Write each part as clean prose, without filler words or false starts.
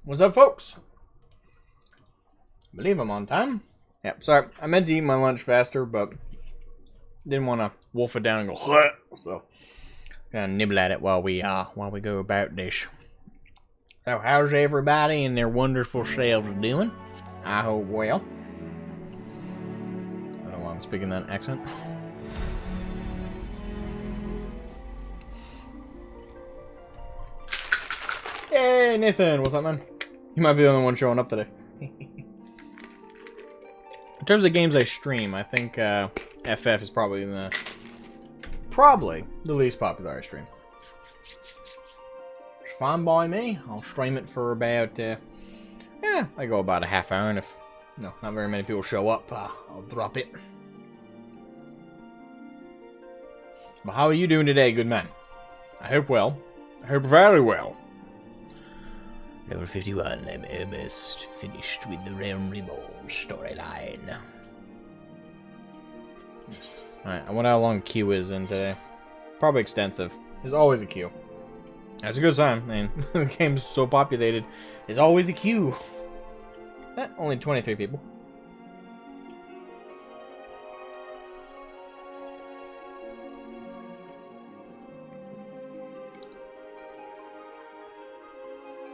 What's up, folks? I believe I'm on time. Yep, sorry. I meant to eat my lunch faster, but didn't want to wolf it down and go, "Hut," so gonna nibble at it while we go about this. So, how's everybody and their wonderful selves doing? I hope well. I don't know why I'm speaking that accent. Hey, Nathan, what's up, man? You might be the only one showing up today. In terms of games I stream, I think FF is probably the least popular I stream. It's fine by me. I'll stream it for about I go about a half hour, and if not very many people show up, I'll drop it. But how are you doing today, good man? I hope well. I hope very well. Level 51, I'm almost finished with the Reborn storyline. Alright, I wonder how long queue is in today. Probably extensive. There's always a queue. That's a good sign. I mean, the game's so populated. There's always a queue. Only 23 people.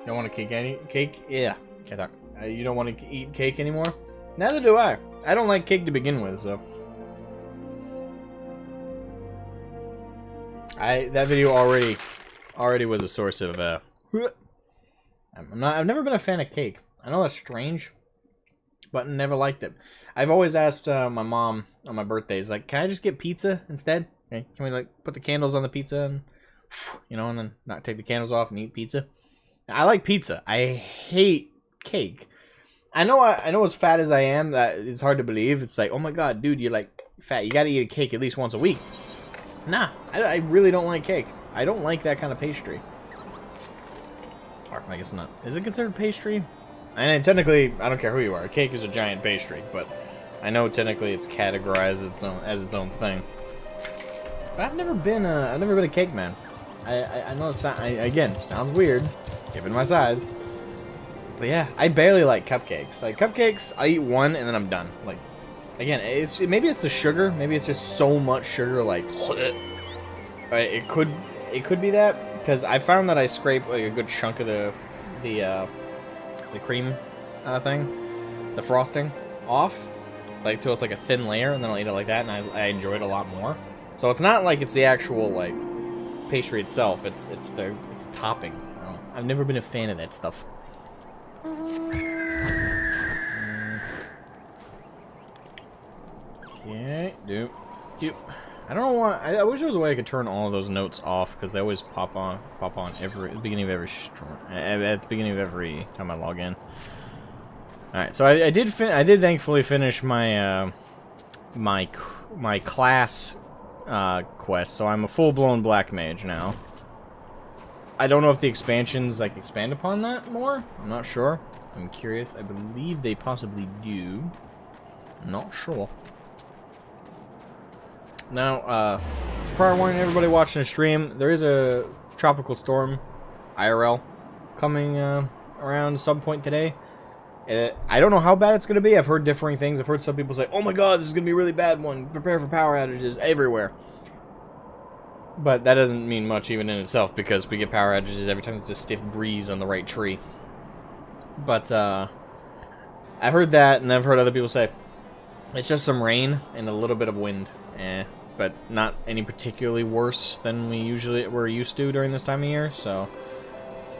Don't want to cake? Yeah. You don't want to eat cake anymore? Neither do I. I don't like cake to begin with, so. That video already was a source of I've never been a fan of cake. I know that's strange, but never liked it. I've always asked my mom on my birthdays, like, can I just get pizza instead? Okay, can we like put the candles on the pizza and and then not take the candles off and eat pizza? I like pizza. I hate cake. I know as fat as I am, that it's hard to believe. It's like, oh my god, dude, you're like fat. You gotta eat a cake at least once a week. Nah, I really don't like cake. I don't like that kind of pastry. Or I guess not. Is it considered pastry? And technically, I don't care who you are. A cake is a giant pastry, but I know technically it's categorized as its own thing. But I've never been a cake man. I know it sounds weird, given my size. But yeah, I barely like cupcakes. Like cupcakes, I eat one and then I'm done. Like, again, maybe it's the sugar. Maybe it's just so much sugar. Like, it could be that, because I found that I scrape like a good chunk of the cream thing, the frosting off, like till it's like a thin layer, and then I'll eat it like that, and I enjoy it a lot more. So it's not like it's the actual like pastry itself. It's the toppings. I've never been a fan of that stuff. Okay, do. I don't know why. I wish there was a way I could turn all of those notes off, because they always pop on at the beginning of every time I log in. All right, so I did thankfully finish my my class quest, so I'm a full-blown black mage now. I don't know if the expansions like expand upon that more. I'm not sure. I'm curious. I believe they possibly do. I'm not sure. Now, prior warning everybody watching the stream, there is a tropical storm, IRL, coming around some point today. I don't know how bad it's going to be. I've heard differing things. I've heard some people say, oh my god, this is going to be a really bad one. Prepare for power outages everywhere. But that doesn't mean much even in itself, because we get power outages every time there's a stiff breeze on the right tree. But I've heard that, and I've heard other people say it's just some rain and a little bit of wind. But not any particularly worse than we're used to during this time of year. So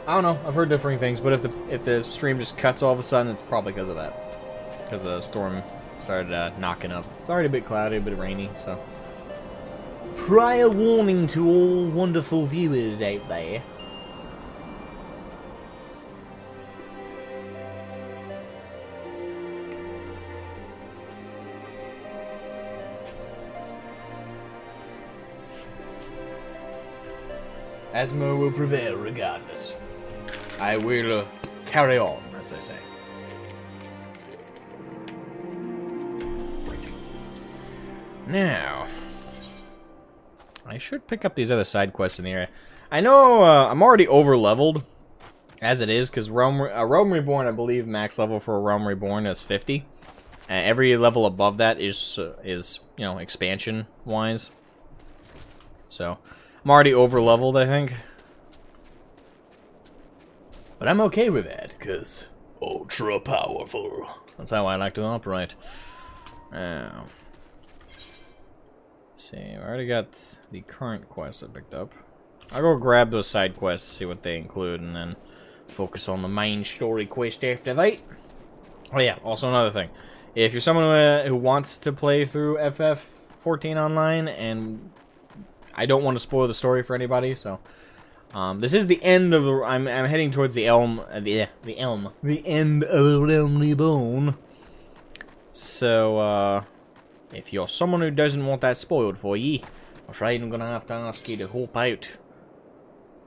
I don't know. I've heard differing things, but if the stream just cuts all of a sudden, it's probably because of that. Because the storm started knocking up. It's already a bit cloudy, a bit rainy, so. Prior warning to all wonderful viewers out there. Asthma will prevail regardless. I will carry on, as they say. Now, I should pick up these other side quests in the area. I know I'm already over leveled as it is, because Realm Reborn, I believe, max level for a Realm Reborn is 50. And every level above that is you know, expansion wise. So I'm already over leveled, I think. But I'm okay with that, because ultra powerful. That's how I like to operate. Let's see, I already got the current quest I picked up. I'll go grab those side quests, see what they include, and then focus on the main story quest after that. Oh yeah, also another thing. If you're someone who wants to play through FF14 online, and I don't want to spoil the story for anybody, so this is the end of the. I'm heading towards the Elm, the end of Realm Reborn. So if you're someone who doesn't want that spoiled for ye, I'm afraid I'm gonna have to ask you to hop out.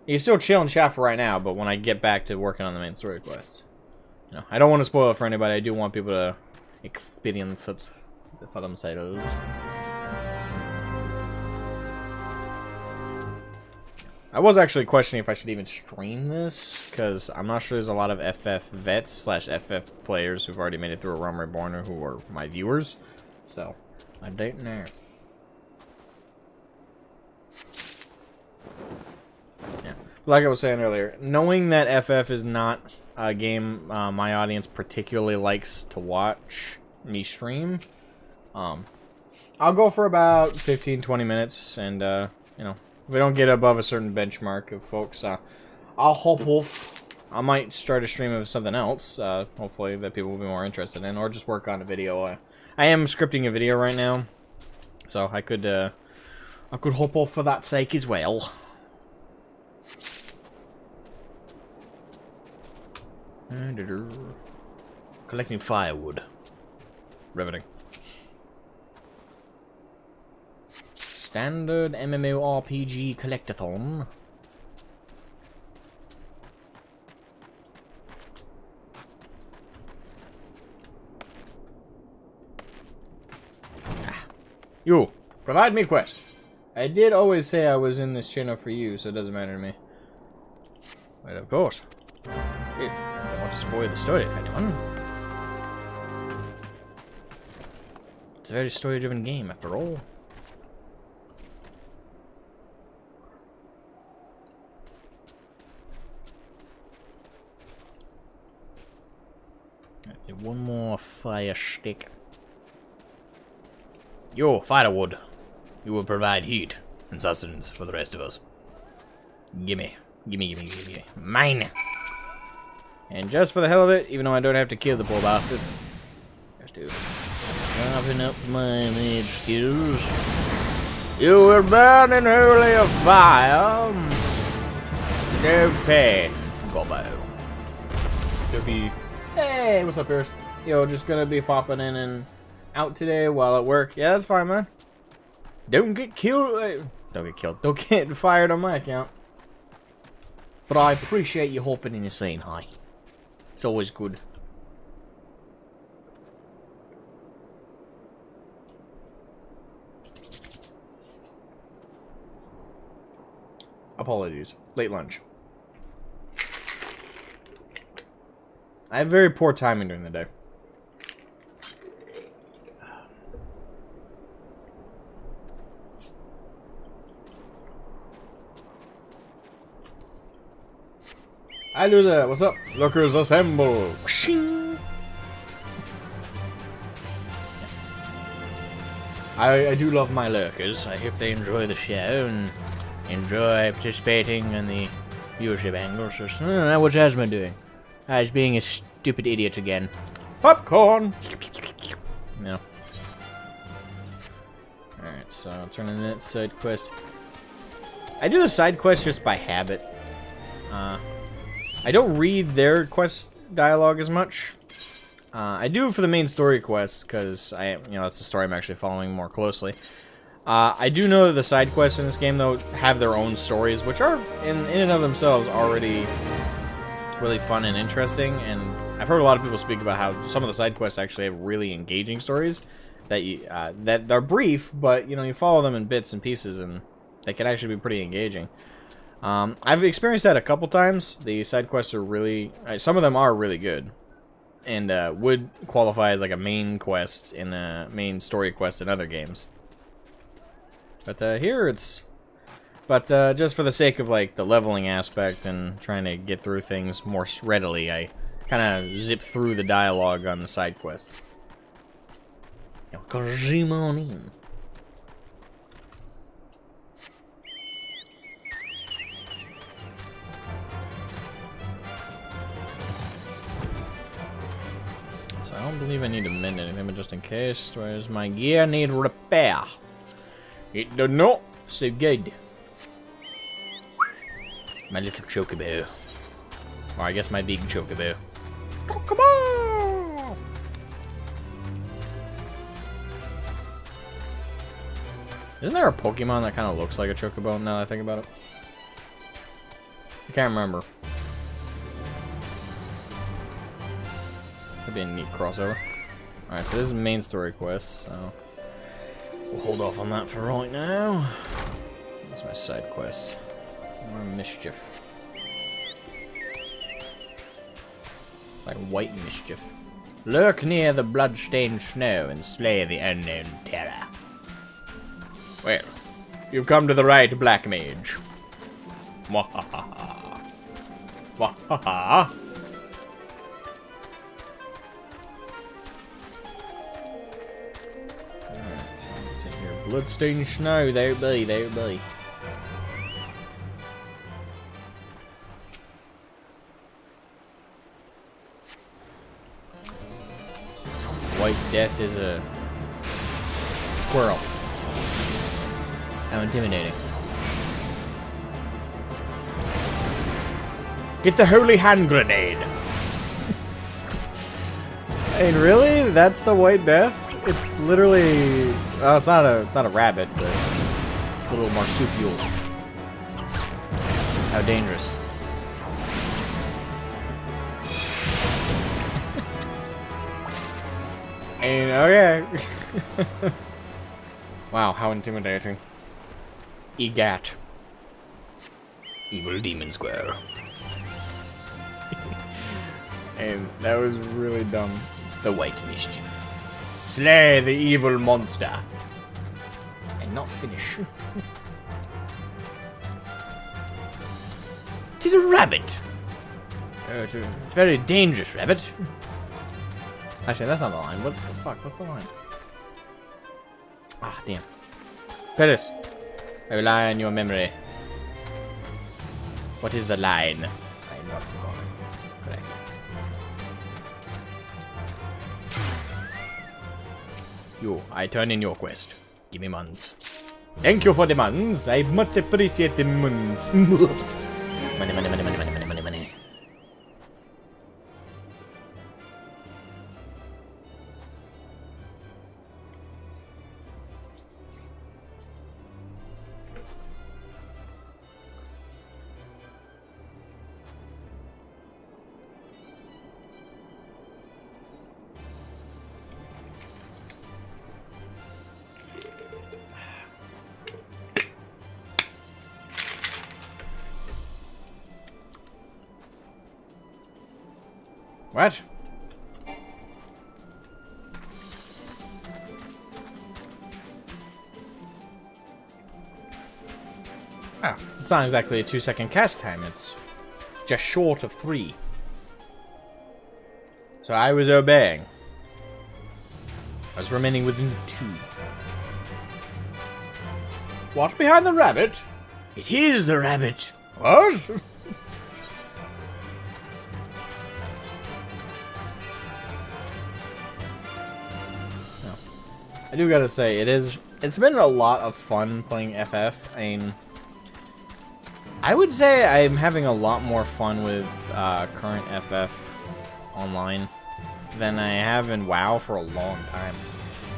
You can still chill and chat for right now, but when I get back to working on the main story quests, you know, I don't want to spoil it for anybody. I do want people to experience it for themselves. I was actually questioning if I should even stream this, because I'm not sure there's a lot of FF vets / FF players who've already made it through a Realm Reborn or who are my viewers. So, I don't know. Yeah. Like I was saying earlier, knowing that FF is not a game my audience particularly likes to watch me stream, I'll go for about 15-20 minutes, and you know, if we don't get above a certain benchmark of folks, I'll hop off. I might start a stream of something else, hopefully that people will be more interested in, or just work on a video. I am scripting a video right now, so I could hop off for that sake as well. Collecting firewood. Riveting. Standard MMORPG collectathon. You, provide me quest. I did always say I was in this channel for you, so it doesn't matter to me. But of course. I don't want to spoil the story if anyone. It's a very story-driven game, after all. One more fire stick. Yo, firewood. You will provide heat and sustenance for the rest of us. Gimme. Gimme. Mine! And just for the hell of it, even though I don't have to kill the poor bastard, just to sharpen up my mage skills. You will burn in holy of fire. No pain. Gobbo. You'll be. Hey, what's up, Pierce? Yo, just gonna be popping in and out today while at work. Yeah, that's fine, man. Don't get killed. Don't get killed. Don't get fired on my account. But I appreciate you hopping in and saying hi. It's always good. Apologies. Late lunch. I have very poor timing during the day. Hi, loser. What's up? Lookers assemble. I do love my lurkers. I hope they enjoy the show and enjoy participating in the viewership angles. I don't know what's Asma doing. He's being a stupid idiot again. Popcorn! No. Alright, so turning that side quest. I do the side quest just by habit. I don't read their quest dialogue as much. I do for the main story quests, because that's the story I'm actually following more closely. I do know that the side quests in this game, though, have their own stories, which are, in and of themselves, already really fun and interesting. And I've heard a lot of people speak about how some of the side quests actually have really engaging stories that they're brief, but you follow them in bits and pieces, and they can actually be pretty engaging. I've experienced that a couple times. The side quests are really... some of them are really good. And would qualify as like a main quest in a main story quest in other games. But here it's... But just for the sake of like the leveling aspect and trying to get through things more readily, I kind of zip through the dialogue on the side quests. Zoom on in. So I don't believe I need to mend anything, but just in case, where's my gear need repair? It does not. So good. My little chocobo. Or I guess my big chocobo. Chocobo! Isn't there a Pokemon that kind of looks like a chocobo now that I think about it? I can't remember. Could be a neat crossover. Alright, so this is main story quest, so we'll hold off on that for right now. That's my side quest. More mischief. Like white mischief. Lurk near the blood-stained snow and slay the unknown terror. Well, you've come to the right, Black Mage. Mwahaha. Mwahaha. Alright, so let's see here. Blood-stained snow, there it be, there it be. White Death is a squirrel. How intimidating. Get the holy hand grenade! I mean, really? That's the White Death? It's literally... well, it's not a rabbit, but a little marsupial. How dangerous. And, okay. Wow, how intimidating. EGAT. Evil Demon Square. And that was really dumb. The White Mischief. Slay the evil monster. And not finish. Tis a rabbit. Oh, it's a very dangerous rabbit. Actually, that's not the line. What's the fuck? What's the line? Ah, damn. Pettis, I rely on your memory. What is the line? I am not recalling. Correct. You, I turn in your quest. Give me muns. Thank you for the muns. I much appreciate the muns. Money, money, money, money, money, money, money, money. What? Oh, it's not exactly a 2-second cast time, it's just short of 3. So I was obeying. I was remaining within 2. What, behind the rabbit? It is the rabbit. What? I do gotta say, it's been a lot of fun playing FF. I mean, I would say I'm having a lot more fun with current FF online than I have in WoW for a long time.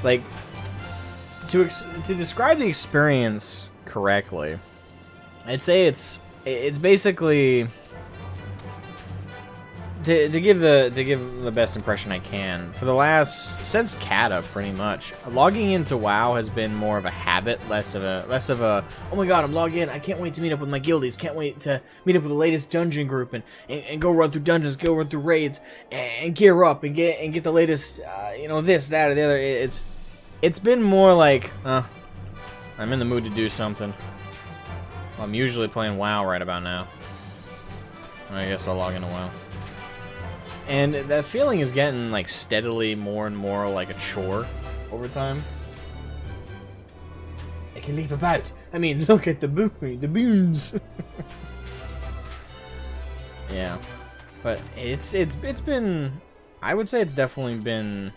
Like, to describe the experience correctly, I'd say it's basically to give the best impression I can, for the last since Kata pretty much, logging into WoW has been more of a habit, less of a oh my god, I'm logged in, I can't wait to meet up with my guildies, can't wait to meet up with the latest dungeon group and go run through dungeons, go run through raids and gear up and get the latest you know, this, that, or the other. It's been more like I'm in the mood to do something. Well, I'm usually playing WoW right about now. I guess I'll log into WoW. And that feeling is getting like steadily more and more like a chore over time. I can leap about. I mean, look at the boons. Yeah, but it's been. I would say it's definitely been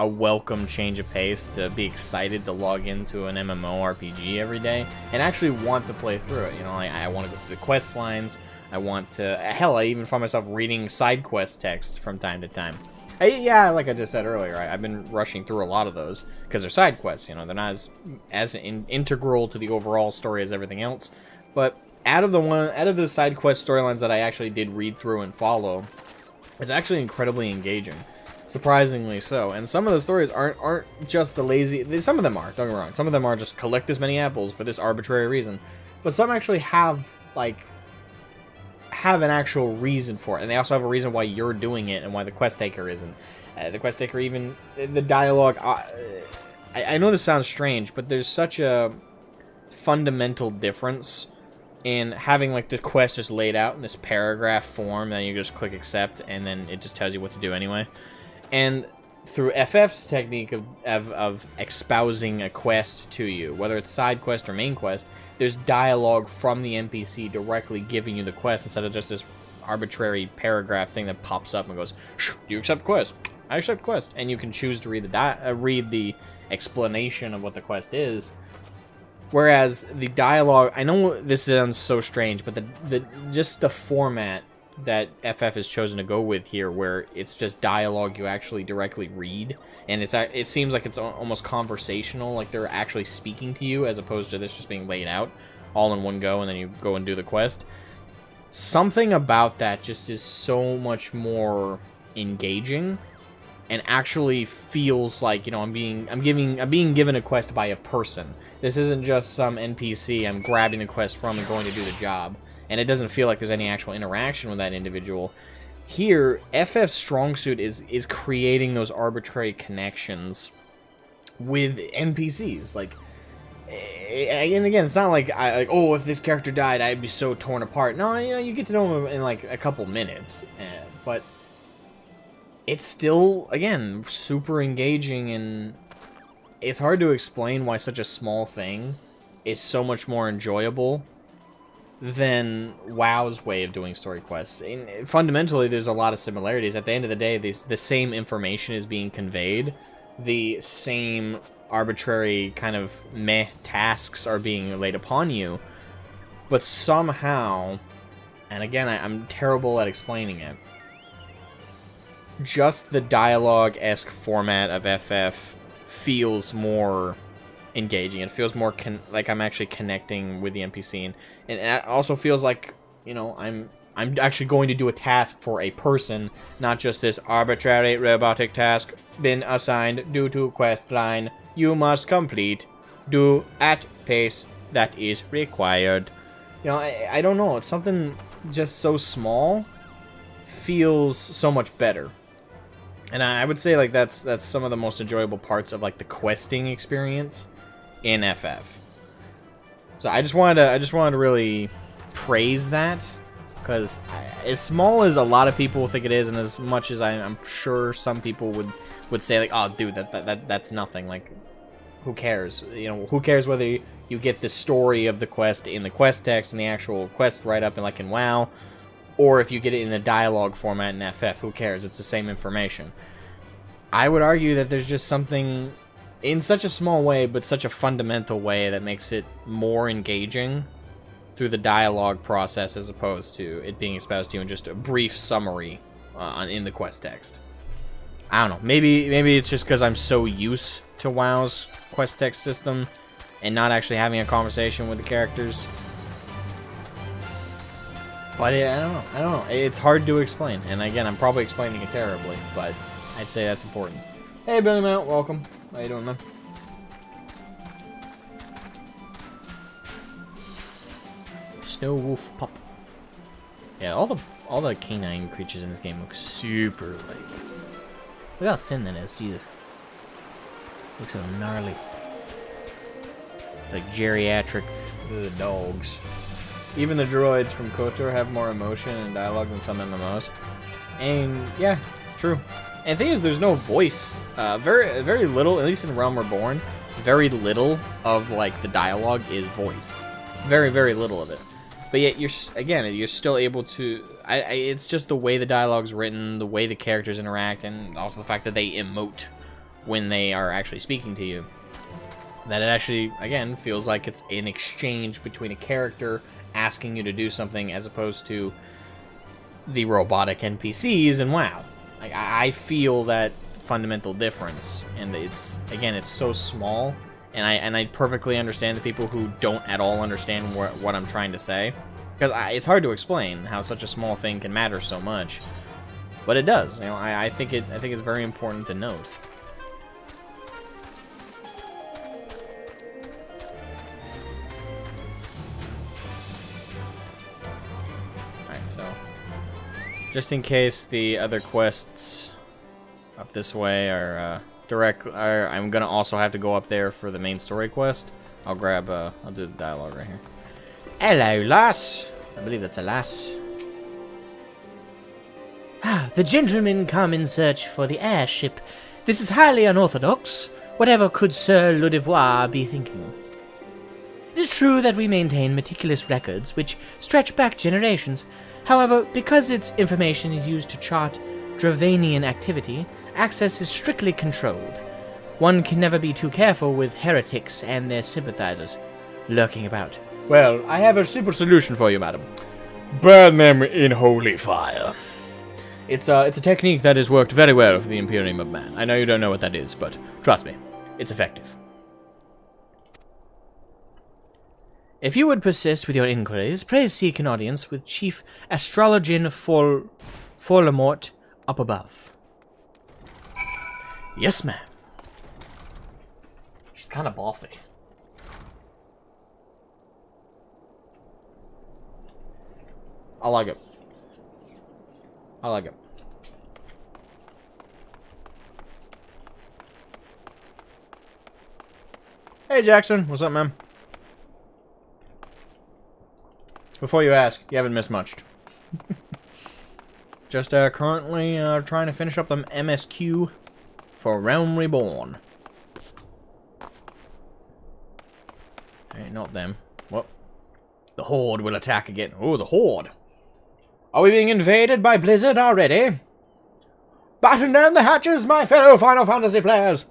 a welcome change of pace to be excited to log into an MMORPG every day and actually want to play through it. You know, I want to go through the quest lines. I want to... Hell, I even find myself reading side quest text from time to time. Yeah, like I just said earlier, I've been rushing through a lot of those because they're side quests. You know, they're not as integral to the overall story as everything else. But out of the side quest storylines that I actually did read through and follow, it's actually incredibly engaging. Surprisingly so. And some of the stories aren't just the lazy... Some of them are, don't get me wrong. Some of them are just collect this many apples for this arbitrary reason. But some actually have, like... have an actual reason for it, and they also have a reason why you're doing it and why the quest taker isn't. The quest taker, even the dialogue. I know this sounds strange, but there's such a fundamental difference in having like the quest just laid out in this paragraph form, then you just click accept, and then it just tells you what to do anyway. And through FF's technique of espousing a quest to you, whether it's side quest or main quest, there's dialogue from the NPC directly giving you the quest instead of just this arbitrary paragraph thing that pops up and goes, "You accept quest. I accept quest," and you can choose to read the explanation of what the quest is. Whereas the dialogue, I know this sounds so strange, but just the format that FF has chosen to go with here, where it's just dialogue you actually directly read, and it seems like it's almost conversational, like they're actually speaking to you, as opposed to this just being laid out all in one go, and then you go and do the quest. Something about that just is so much more engaging, and actually feels like, you know, I'm being given a quest by a person. This isn't just some NPC I'm grabbing the quest from and going to do the job. And it doesn't feel like there's any actual interaction with that individual. Here, FF's strong suit is creating those arbitrary connections with NPCs. Like, and again, it's not like oh, if this character died, I'd be so torn apart. No, you know, you get to know him in like a couple minutes, but it's still, again, super engaging, and it's hard to explain why such a small thing is so much more enjoyable than WoW's way of doing story quests. And fundamentally, there's a lot of similarities. At the end of the day, the same information is being conveyed. The same arbitrary kind of meh tasks are being laid upon you. But somehow, and again, I'm terrible at explaining it, just the dialogue-esque format of FF feels more engaging. It feels more like I'm actually connecting with the NPC, and it also feels like, you know, I'm actually going to do a task for a person, not just this arbitrary robotic task been assigned due to quest line you must complete. Do at pace that is required. You know, I don't know. It's something just so small feels so much better. And I would say like that's some of the most enjoyable parts of like the questing experience in FF. So I just wanted to really praise that, because as small as a lot of people think it is, and as much as I'm sure some people would say like, oh dude, that's nothing, like who cares? You know, who cares whether you get the story of the quest in the quest text and the actual quest write-up in WoW, or if you get it in a dialogue format in FF, who cares? It's the same information. I would argue that there's just something in such a small way, but such a fundamental way, that makes it more engaging through the dialogue process as opposed to it being espoused to you in just a brief summary in the quest text. I don't know. Maybe it's just because I'm so used to WoW's quest text system and not actually having a conversation with the characters. But I don't know. I don't know. It's hard to explain. And again, I'm probably explaining it terribly, but I'd say that's important. Hey, Billy Mount, welcome. How you doing, man? Snow Wolf Pup. Yeah, all the canine creatures in this game look super look how thin that is. Jesus, looks so gnarly. It's like geriatric dogs. Even the droids from KOTOR have more emotion and dialogue than some MMOs. And yeah, it's true. And the thing is, there's no voice. Very little, at least in Realm Reborn, very little of like the dialogue is voiced. Very little of it. But yet you're still able to. It's just the way the dialogue's written, the way the characters interact, and also the fact that they emote when they are actually speaking to you. That it actually, again, feels like it's an exchange between a character asking you to do something as opposed to the robotic NPCs and WoW. Like, I feel that fundamental difference, and it's so small, and I perfectly understand the people who don't at all understand what I'm trying to say, because it's hard to explain how such a small thing can matter so much, but it does. You know, I think it's very important to note. So, just in case the other quests up this way are I'm gonna also have to go up there for the main story quest. I'll grab, I'll do the dialogue right here. Hello, lass. I believe that's a lass. Ah, the gentlemen come in search for the airship. This is highly unorthodox. Whatever could Sir Lodevoir be thinking? It is true that we maintain meticulous records which stretch back generations. However, because its information is used to chart Dravanian activity, access is strictly controlled. One can never be too careful with heretics and their sympathizers lurking about. Well, I have a simple solution for you, madam. Burn them in holy fire. It's a technique that has worked very well for the Imperium of Man. I know you don't know what that is, but trust me, it's effective. If you would persist with your inquiries, pray seek an audience with Chief Astrologian Forlamort up above. Yes, ma'am. She's kind of bossy. I like it. I like it. Hey, Jackson. What's up, man? Before you ask, you haven't missed much. Just currently trying to finish up the MSQ for Realm Reborn. Hey, not them. What? The Horde will attack again. Oh, the Horde. Are we being invaded by Blizzard already? Batten down the hatches, my fellow Final Fantasy players!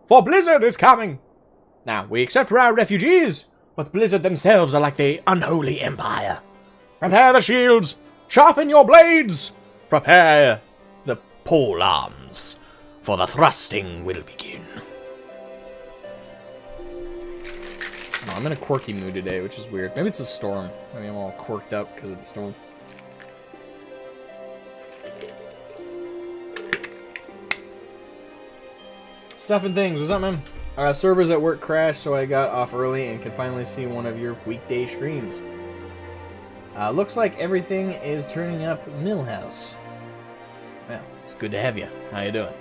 For Blizzard is coming! Now, we accept our refugees, but Blizzard themselves are like the unholy empire. Prepare the shields! Sharpen your blades! Prepare the pole arms, for the thrusting will begin. Oh, I'm in a quirky mood today, which is weird. Maybe it's a storm. Maybe I'm all quirked up because of the storm. Stuff and things. What's up, man? Servers at work crashed, so I got off early and can finally see one of your weekday streams. Looks like everything is turning up Millhouse. Well, it's good to have you. How you doing?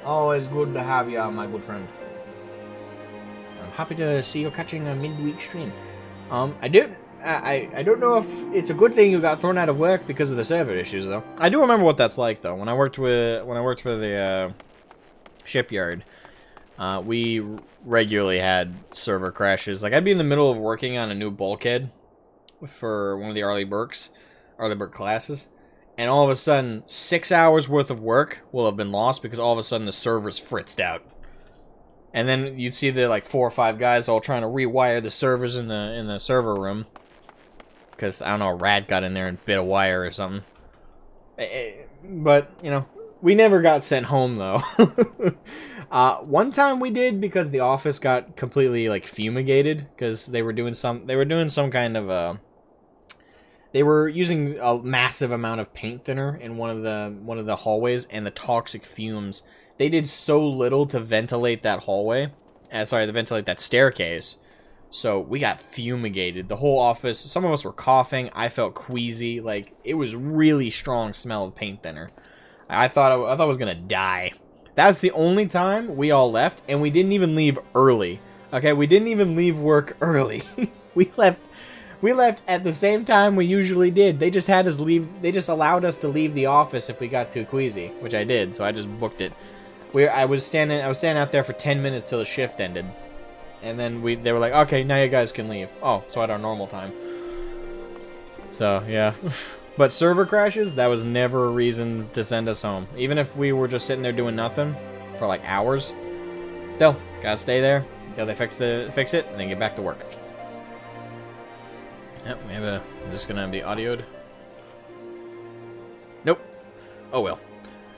Always good to have you, my good friend. I'm happy to see you catching a midweek stream. I don't know if it's a good thing you got thrown out of work because of the server issues, though. I do remember what that's like, though. When I worked for the shipyard, we regularly had server crashes. Like, I'd be in the middle of working on a new bulkhead for one of the Arleigh Burke classes, and all of a sudden 6 hours worth of work will have been lost because all of a sudden the server's fritzed out. And then you'd see the like 4 or 5 guys all trying to rewire the servers in the server room because, I don't know, a rat got in there and bit a wire or something. But, you know, we never got sent home, though. One time we did because the office got completely like fumigated because they were doing some kind of They were using a massive amount of paint thinner in one of the hallways, and the toxic fumes. They did so little to ventilate that hallway. To ventilate that staircase. So we got fumigated. The whole office. Some of us were coughing. I felt queasy. Like, it was really strong smell of paint thinner. I thought I was gonna die. That was the only time we all left, and we didn't even leave early. Okay, we didn't even leave work early. We left at the same time we usually did. They just had us leave. They just allowed us to leave the office if we got too queasy, which I did. So I just booked it. I was standing out there for 10 minutes till the shift ended, and then they were like, okay, now you guys can leave. Oh, so at our normal time. So yeah, but server crashes, that was never a reason to send us home. Even if we were just sitting there doing nothing for like hours, still gotta stay there until they fix it and then get back to work. Yep, we have a... Is this gonna be audioed? Nope. Oh well.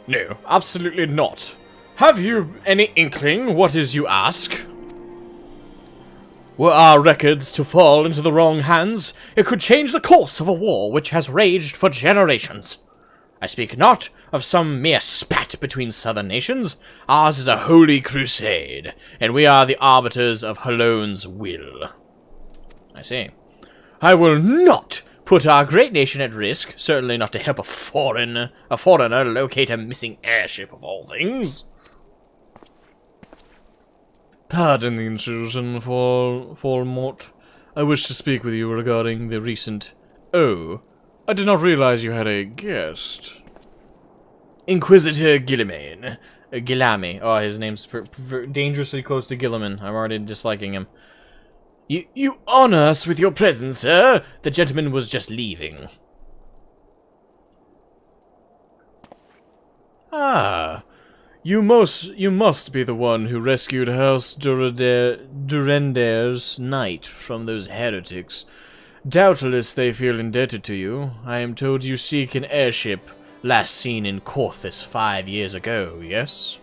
No, absolutely not. Have you any inkling what is you ask? Were our records to fall into the wrong hands, it could change the course of a war which has raged for generations. I speak not of some mere spat between southern nations. Ours is a holy crusade, and we are the arbiters of Halone's will. I see. I will not put our great nation at risk, certainly not to help a foreigner locate a missing airship of all things. Pardon the intrusion, Falmort. I wish to speak with you regarding the recent... Oh, I did not realize you had a guest. Inquisitor Guilliman. Gillamy. Oh, his name's for dangerously close to Gilliman. I'm already disliking him. You honor us with your presence, sir. The gentleman was just leaving. Ah, you must be the one who rescued House Durender's knight from those heretics. Doubtless they feel indebted to you. I am told you seek an airship last seen in Corthus 5 years ago, yes?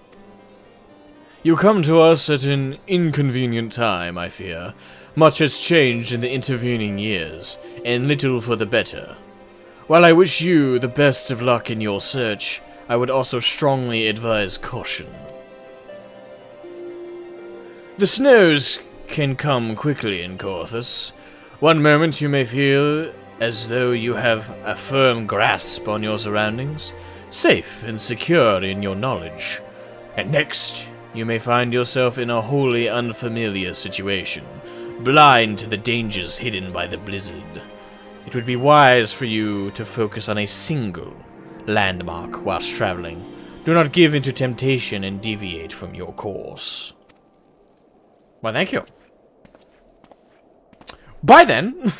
You come to us at an inconvenient time, I fear. Much has changed in the intervening years, and little for the better. While I wish you the best of luck in your search, I would also strongly advise caution. The snows can come quickly in Corthus. One moment you may feel as though you have a firm grasp on your surroundings, safe and secure in your knowledge, and next you may find yourself in a wholly unfamiliar situation, blind to the dangers hidden by the blizzard. It would be wise for you to focus on a single landmark whilst traveling. Do not give into temptation and deviate from your course. Well, thank you. Bye then!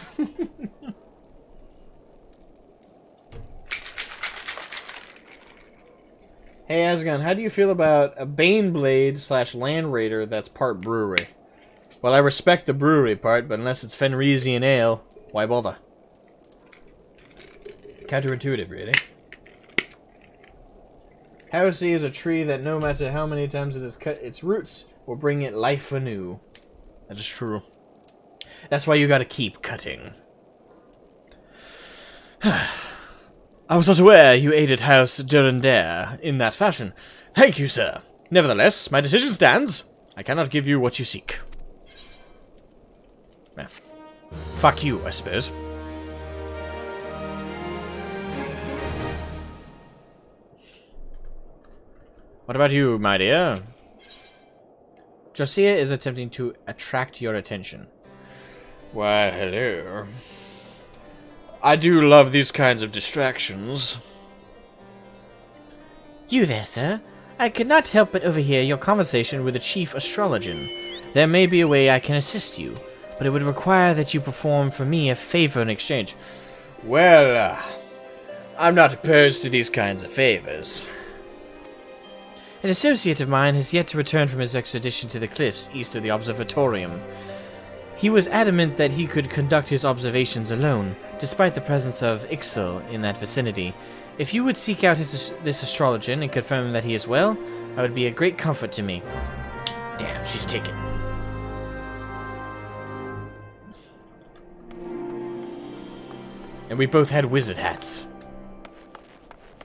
Hey Asgon, how do you feel about a Baneblade / Land Raider that's part brewery? Well, I respect the brewery part, but unless it's Fenrisian Ale, why bother? Counterintuitive, really. Heresy is a tree that no matter how many times it is cut, its roots will bring it life anew. That is true. That's why you gotta keep cutting. I was not aware you aided House Durandare in that fashion. Thank you, sir. Nevertheless, my decision stands. I cannot give you what you seek. Eh. Fuck you, I suppose. What about you, my dear? Josiah is attempting to attract your attention. Why, hello. I do love these kinds of distractions. You there, sir? I could not help but overhear your conversation with the chief astrologian. There may be a way I can assist you, but it would require that you perform for me a favor in exchange. Well, I'm not opposed to these kinds of favors. An associate of mine has yet to return from his expedition to the cliffs east of the observatorium. He was adamant that he could conduct his observations alone, despite the presence of Ixel in that vicinity. If you would seek out this astrologian and confirm that he is well, that would be a great comfort to me. Damn, she's taken. And we both had wizard hats.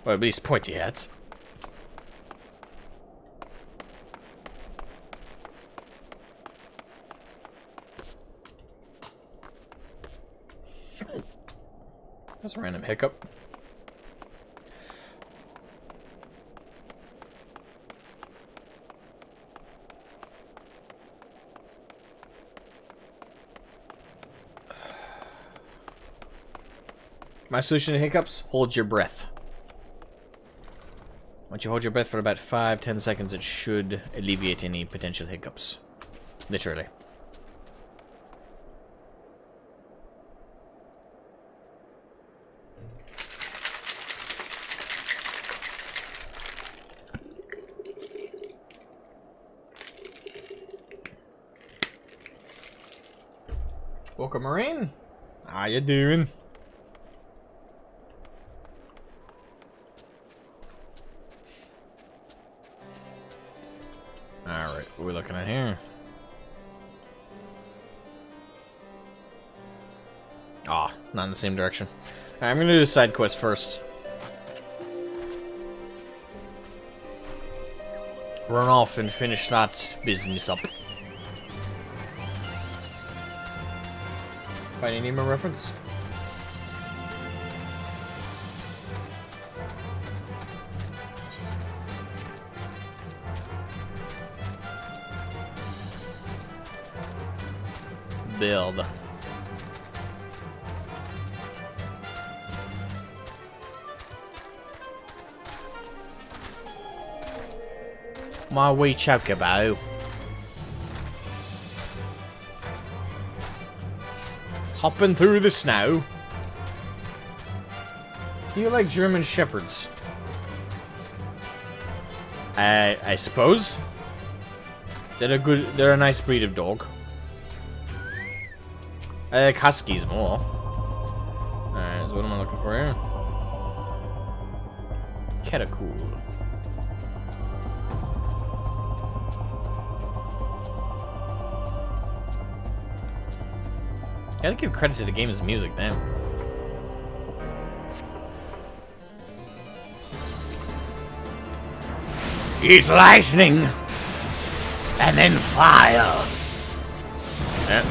Or at least pointy hats. That's a random hiccup. My solution to hiccups? Hold your breath. Once you hold your breath for about 5-10 seconds, it should alleviate any potential hiccups. Literally. Welcome, Marine. How you doing? Alright, what are we looking at here? Ah, not in the same direction. Alright, I'm gonna do the side quest first. Run off and finish that business up. Finding Nemo reference? Build. My wee chocobo. Hopping through the snow. Do you like German shepherds? I suppose. They're a nice breed of dog. I like huskies more. Alright, so what am I looking for here? Catacool. Gotta give credit to the game's music, damn. It's lightning! And then fire! Yeah.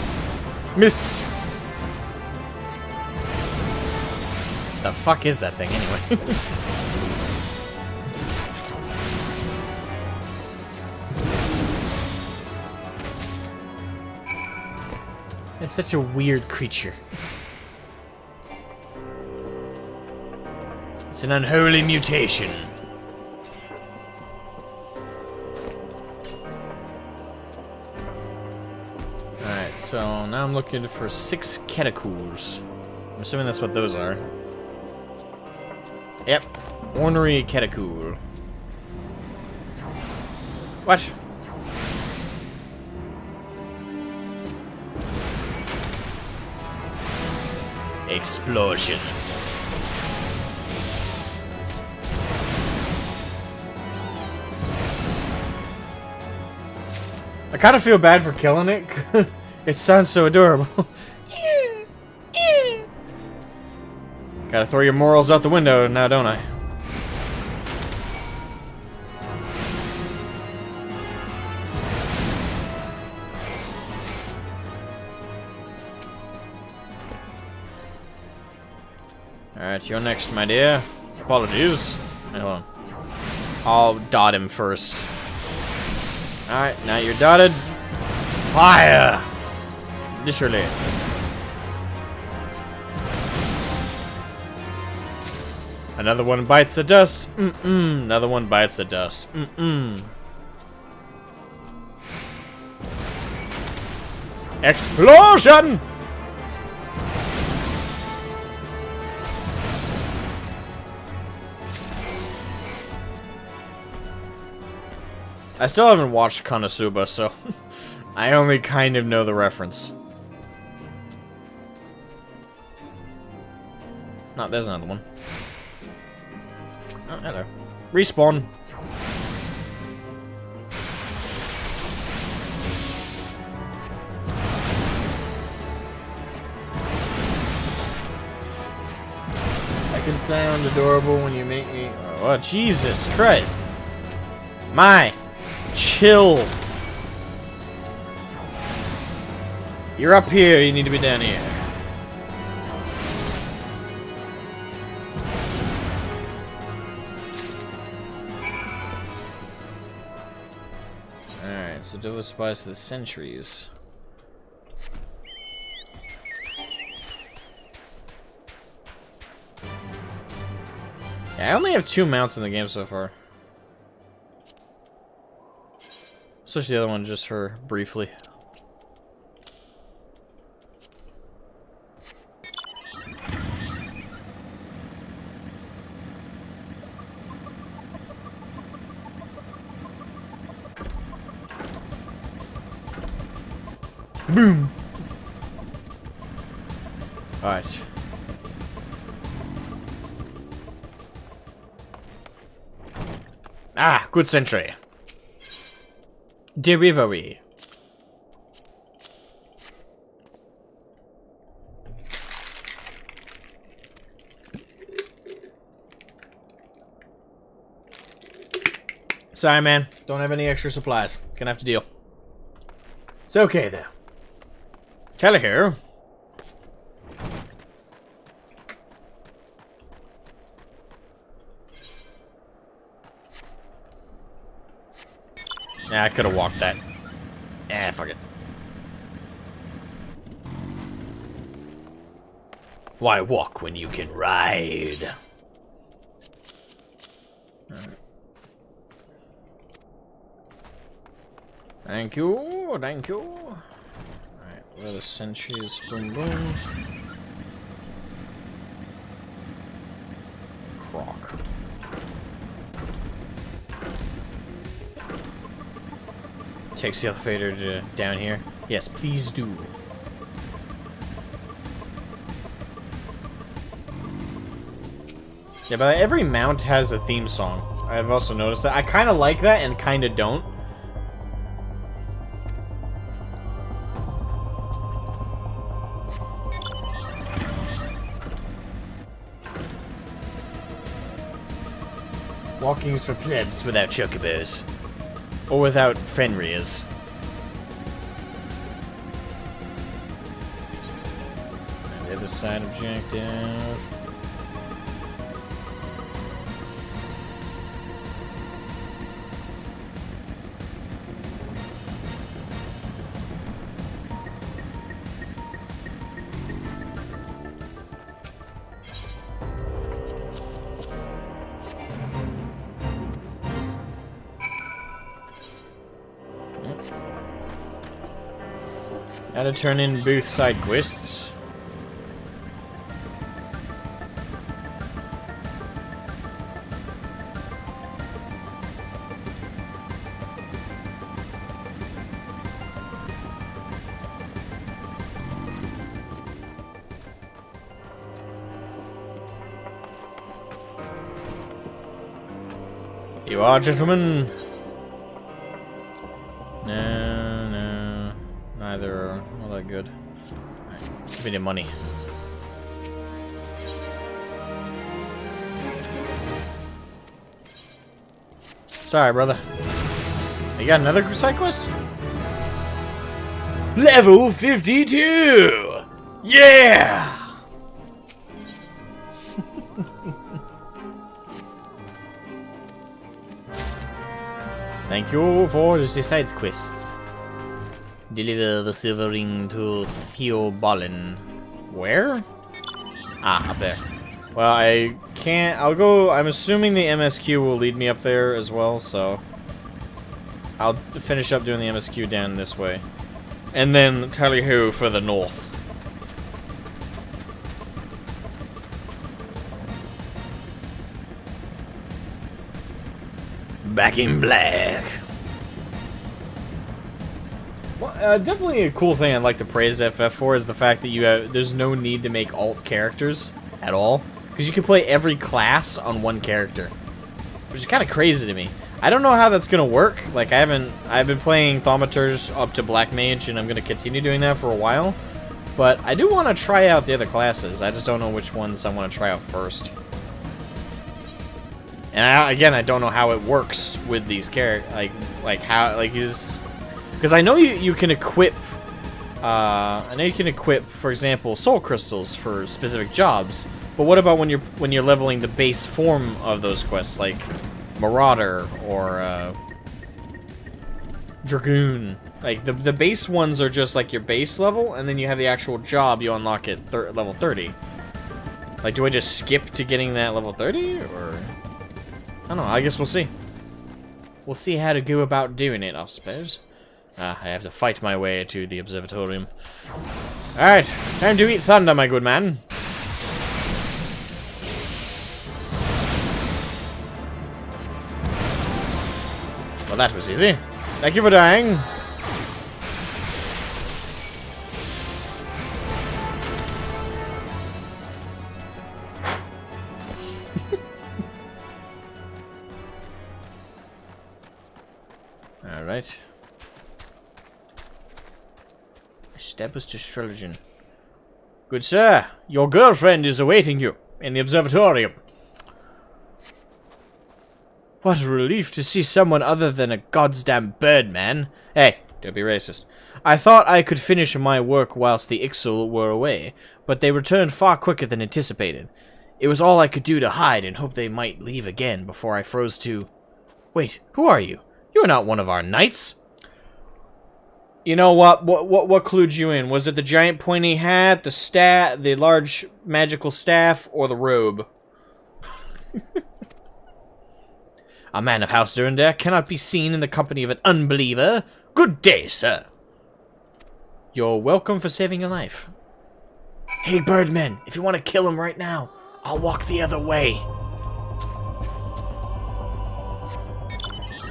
Mist! The fuck is that thing, anyway? It's such a weird creature. It's an unholy mutation. Alright, so now I'm looking for 6 catacools. I'm assuming that's what those are. Yep. Ornery catacool. What? Explosion. I kind of feel bad for killing it. It sounds so adorable. Gotta throw your morals out the window now, don't I? Alright, you're next, my dear. Apologies. Wait, hold on. I'll dot him first. Alright, now you're dotted. Fire! Literally. Another one bites the dust. Another one bites the dust. Explosion! I still haven't watched Konosuba, so I only kind of know the reference. No, there's another one. Oh, hello. Respawn. can sound adorable when you make me... Oh, Jesus Christ. My. Chill. You're up here, you need to be down here. Alright, so deliver supplies to the sentries. Yeah, I only have 2 mounts in the game so far. Switch the other one just for briefly. Boom! Alright. Ah, good sentry. Delivery. Sorry, man. Don't have any extra supplies. Gonna have to deal. It's okay, though. Kelly here. Nah, I could have walked that. Eh, fuck it. Why walk when you can ride? Right. Thank you, thank you. Alright, where are the sentries? Boom, boom. Croc. Takes the elevator to down here. Yes, please do. Yeah, but every mount has a theme song. I've also noticed that. I kind of like that and kind of don't. Walking's for plebs without chocobos. Or without Fenrir's. The other side objective. How to turn in booth side quests. You are, gentlemen. No, neither are all that good. Right. Give me the money. Sorry, brother. You got another side quest? Level 52! Yeah! Thank you for the side quest. Deliver the silver ring to Theo Ballin. Where? Ah, up there. Well, I can't. I'll go. I'm assuming the MSQ will lead me up there as well, so I'll finish up doing the MSQ down this way. And then tally ho for the north. Back in black. Well, definitely a cool thing I'd like to praise FF for is the fact that there's no need to make alt characters at all, because you can play every class on one character, which is kind of crazy to me. I don't know how that's gonna work. Like I've been playing Thaumaturge up to Black Mage, and I'm gonna continue doing that for a while. But I do want to try out the other classes. I just don't know which ones I want to try out first. And again, I don't know how it works with these characters, like how, like is, because I know you can equip, I know you can equip, for example, soul crystals for specific jobs. But what about when you're leveling the base form of those quests, like Marauder or Dragoon? Like the base ones are just like your base level, and then you have the actual job you unlock at level 30. Like, do I just skip to getting that level 30, or? I don't know, I guess we'll see. We'll see how to go about doing it, I suppose. I have to fight my way to the observatorium. Alright, time to eat thunder, my good man. Well, that was easy. Thank you for dying. Alright. Established astrologian. Good sir, your girlfriend is awaiting you in the observatorium. What a relief to see someone other than a goddamn bird, man. Hey, don't be racist. I thought I could finish my work whilst the Ixal were away, but they returned far quicker than anticipated. It was all I could do to hide and hope they might leave again before I froze to... Wait, who are you? You're not one of our knights. You know what? What clued you in? Was it the giant pointy hat, the large magical staff, or the robe? A man of House Durandare cannot be seen in the company of an unbeliever. Good day, sir. You're welcome for saving your life. Hey, Birdman, if you want to kill him right now, I'll walk the other way.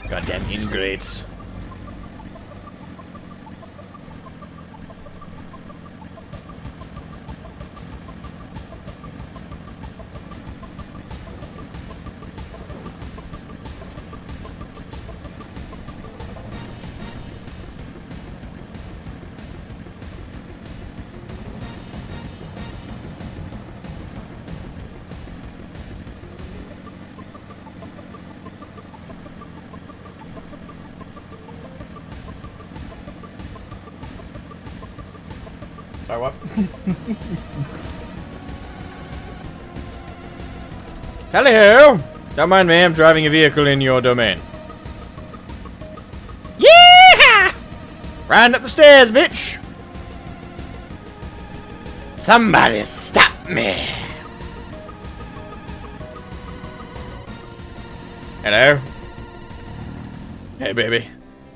Goddamn ingrates. Sorry, what? Hello! Don't mind me, I'm driving a vehicle in your domain. Yeah! Riding up the stairs, bitch! Somebody stop me! Hello? Hey, baby.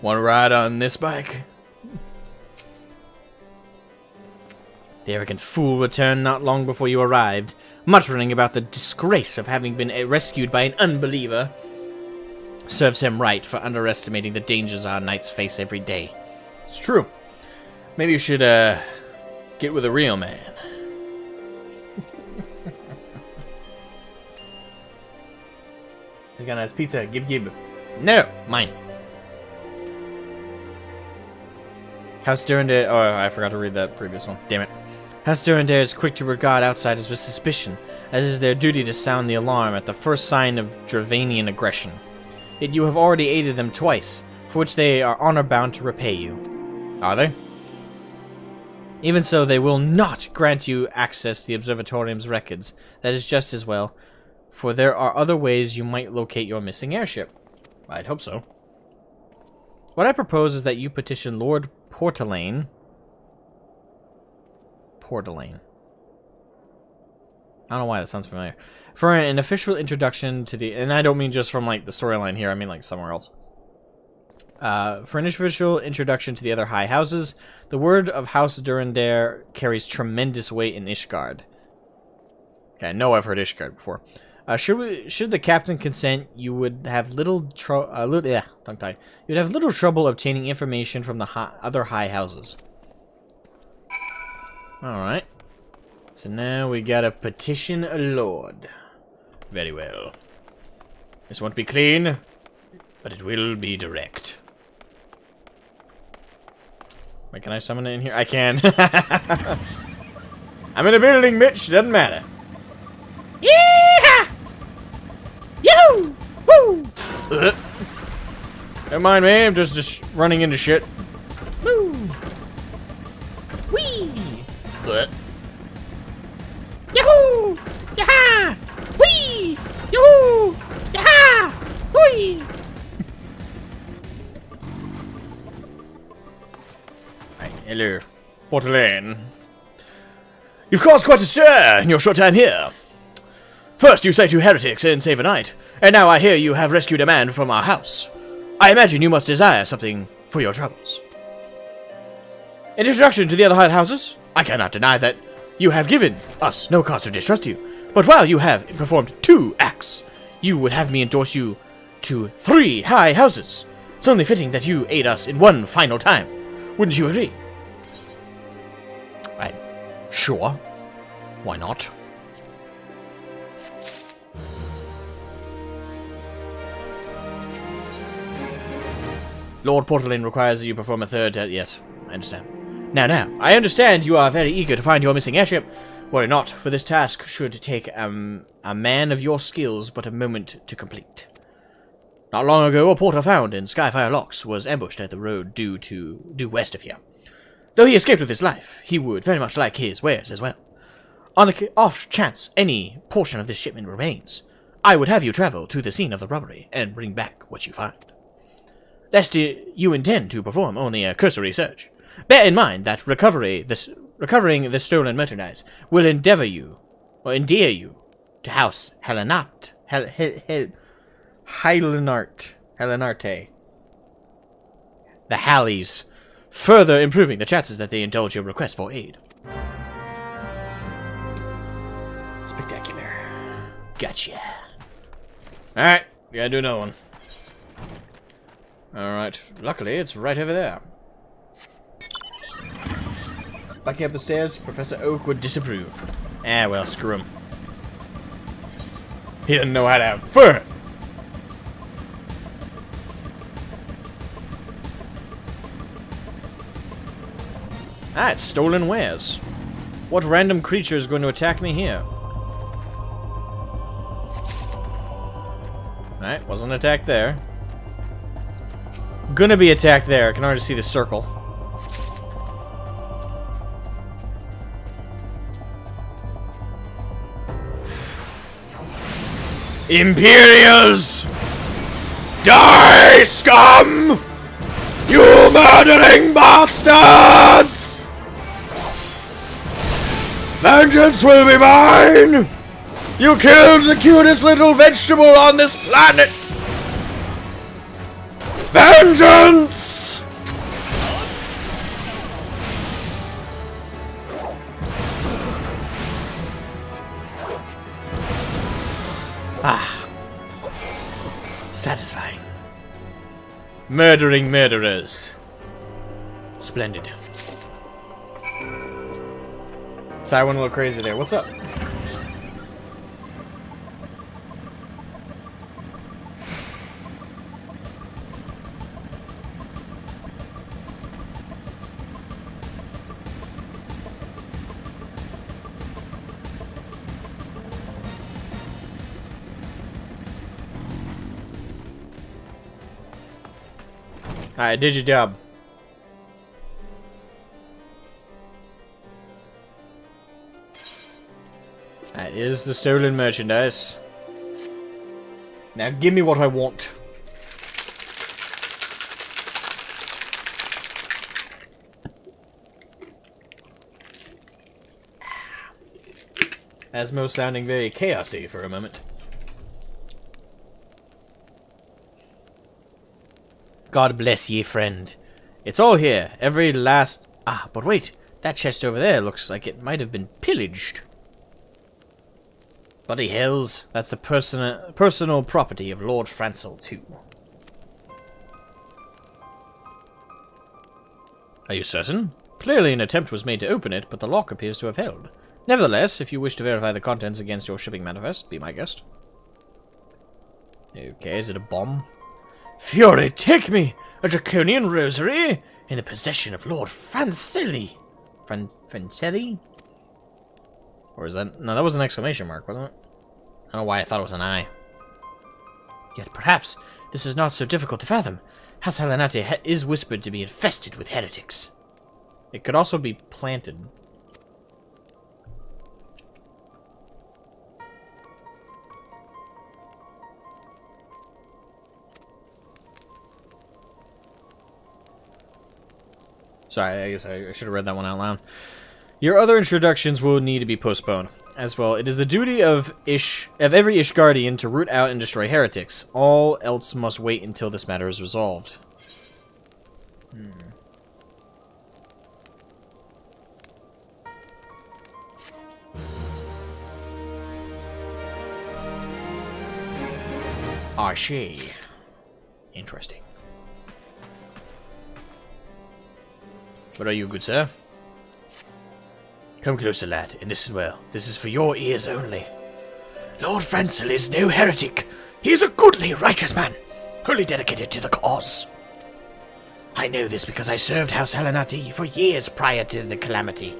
Want to ride on this bike? The arrogant fool returned not long before you arrived, muttering about the disgrace of having been rescued by an unbeliever. Serves him right for underestimating the dangers our knights face every day. It's true. Maybe you should, get with a real man. You got a nice pizza. Gib. No, mine. House Durandare... Oh, I forgot to read that previous one. Damn it. House Durandare is quick to regard outsiders with suspicion, as is their duty to sound the alarm at the first sign of Dravanian aggression. Yet you have already aided them twice, for which they are honor-bound to repay you. Are they? Even so, they will not grant you access to the Observatorium's records. That is just as well, for there are other ways you might locate your missing airship. I'd hope so. What I propose is that you petition Lord Portalane. I don't know why that sounds familiar. For an official introduction to the... And I don't mean just from, like, the storyline here. I mean, like, somewhere else. For an official introduction to the other high houses, the word of House Durandare carries tremendous weight in Ishgard. Okay, I know I've heard Ishgard before. Should the captain consent, you would have little tongue-tied. You'd have little trouble obtaining information from the other high houses. Alright. So now we gotta petition a lord. Very well. This won't be clean, but it will be direct. Wait, can I summon it in here? I can. I'm in a building, bitch. Doesn't matter. Yeah! Yoo-hoo! Don't mind me, I'm just running into shit. Woo! Whee! Yahoo! Yaha! Whee! Yahoo! Yaha! Whee! Right, hello. Portelaine. You've caused quite a stir in your short time here. First you slay 2 heretics and save a knight, and now I hear you have rescued a man from our house. I imagine you must desire something for your troubles. In introduction to the other houses, I cannot deny that you have given us no cause to distrust you, but while you have performed 2 acts, you would have me endorse you to 3 high houses. It's only fitting that you aid us in one final time. Wouldn't you agree? Right. Sure. Why not? Lord Portelaine requires that you perform a 3rd... yes, I understand. Now, I understand you are very eager to find your missing airship. Were it not, for this task should take a man of your skills but a moment to complete. Not long ago, a porter found in Skyfire Locks was ambushed at the road due west of here. Though he escaped with his life, he would very much like his wares as well. On the off chance any portion of this shipment remains, I would have you travel to the scene of the robbery and bring back what you find. Lest you intend to perform only a cursory search, bear in mind that recovering the stolen merchandise will endear you to House Helenarte. The Hallies, further improving the chances that they indulge your request for aid. Spectacular. Gotcha. Alright, gotta do another one. Alright, luckily it's right over there. Backing up the stairs, Professor Oak would disapprove. Ah, well, screw him. He didn't know how to have fun! Ah, it's stolen wares. What random creature is going to attack me here? Alright, wasn't attacked there. Gonna be attacked there. I can already see the circle. Imperials! Die, scum! You murdering bastards! Vengeance will be mine! You killed the cutest little vegetable on this planet! Vengeance! Ah. Satisfying. Murdering murderers. Splendid. So I went a little crazy there. What's up? Alright, did your job. That is the stolen merchandise. Now give me what I want. Asmo sounding very chaosy for a moment. God bless ye, friend. It's all here. Every last... Ah, but wait. That chest over there looks like it might have been pillaged. Bloody hells. That's the personal property of Lord Francel, too. Are you certain? Clearly an attempt was made to open it, but the lock appears to have held. Nevertheless, if you wish to verify the contents against your shipping manifest, be my guest. Okay, is it a bomb? Fury, take me! A draconian rosary? In the possession of Lord Francelli! Francelli? Or is that... No, that was an exclamation mark, wasn't it? I don't know why I thought it was an I. Yet perhaps This is not so difficult to fathom. House Halanate is whispered to be infested with heretics. It could also be planted. Sorry, I guess I should have read that one out loud. Your other introductions will need to be postponed. As well, it is the duty of every Ishgardian to root out and destroy heretics. All else must wait until this matter is resolved. I see. Interesting. What are you, good sir? Come closer, lad, and listen well. This is for your ears only. Lord Francel is no heretic. He is a goodly, righteous man, wholly dedicated to the cause. I know this because I served House Halanati for years prior to the calamity.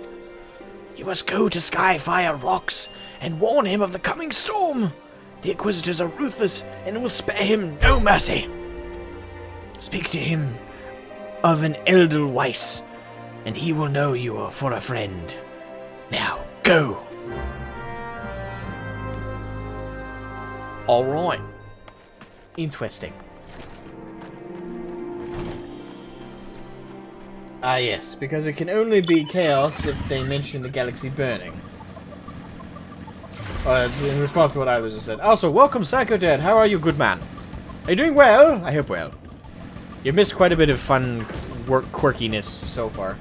You must go to Skyfire Rocks and warn him of the coming storm. The Inquisitors are ruthless and will spare him no mercy. Speak to him of an Edelweiss, and he will know you are for a friend. Now, go! Alright. Interesting. Ah, yes, because it can only be chaos if they mention the galaxy burning. In response to what I was just said. Also, welcome, Psycho Dad. How are you, good man? Are you doing well? I hope well. You've missed quite a bit of fun quirkiness so far.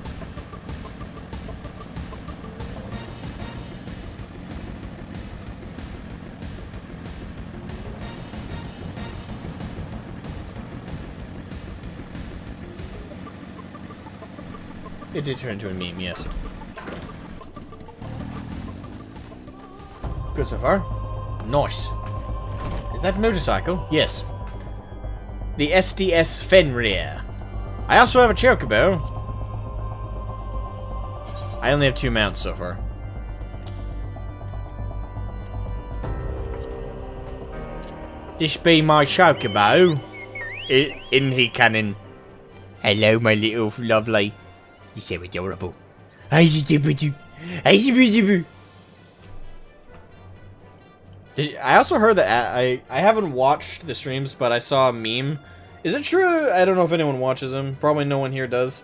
It did turn into a meme, yes. Good so far. Nice. Is that a motorcycle? Yes. The SDS Fenrir. I also have a chocobo. I only have 2 mounts so far. This be my chocobo. In he cannon. Hello, my little lovely. You're so adorable. I also heard that I haven't watched the streams, but I saw a meme. Is it true? I don't know if anyone watches them. Probably no one here does.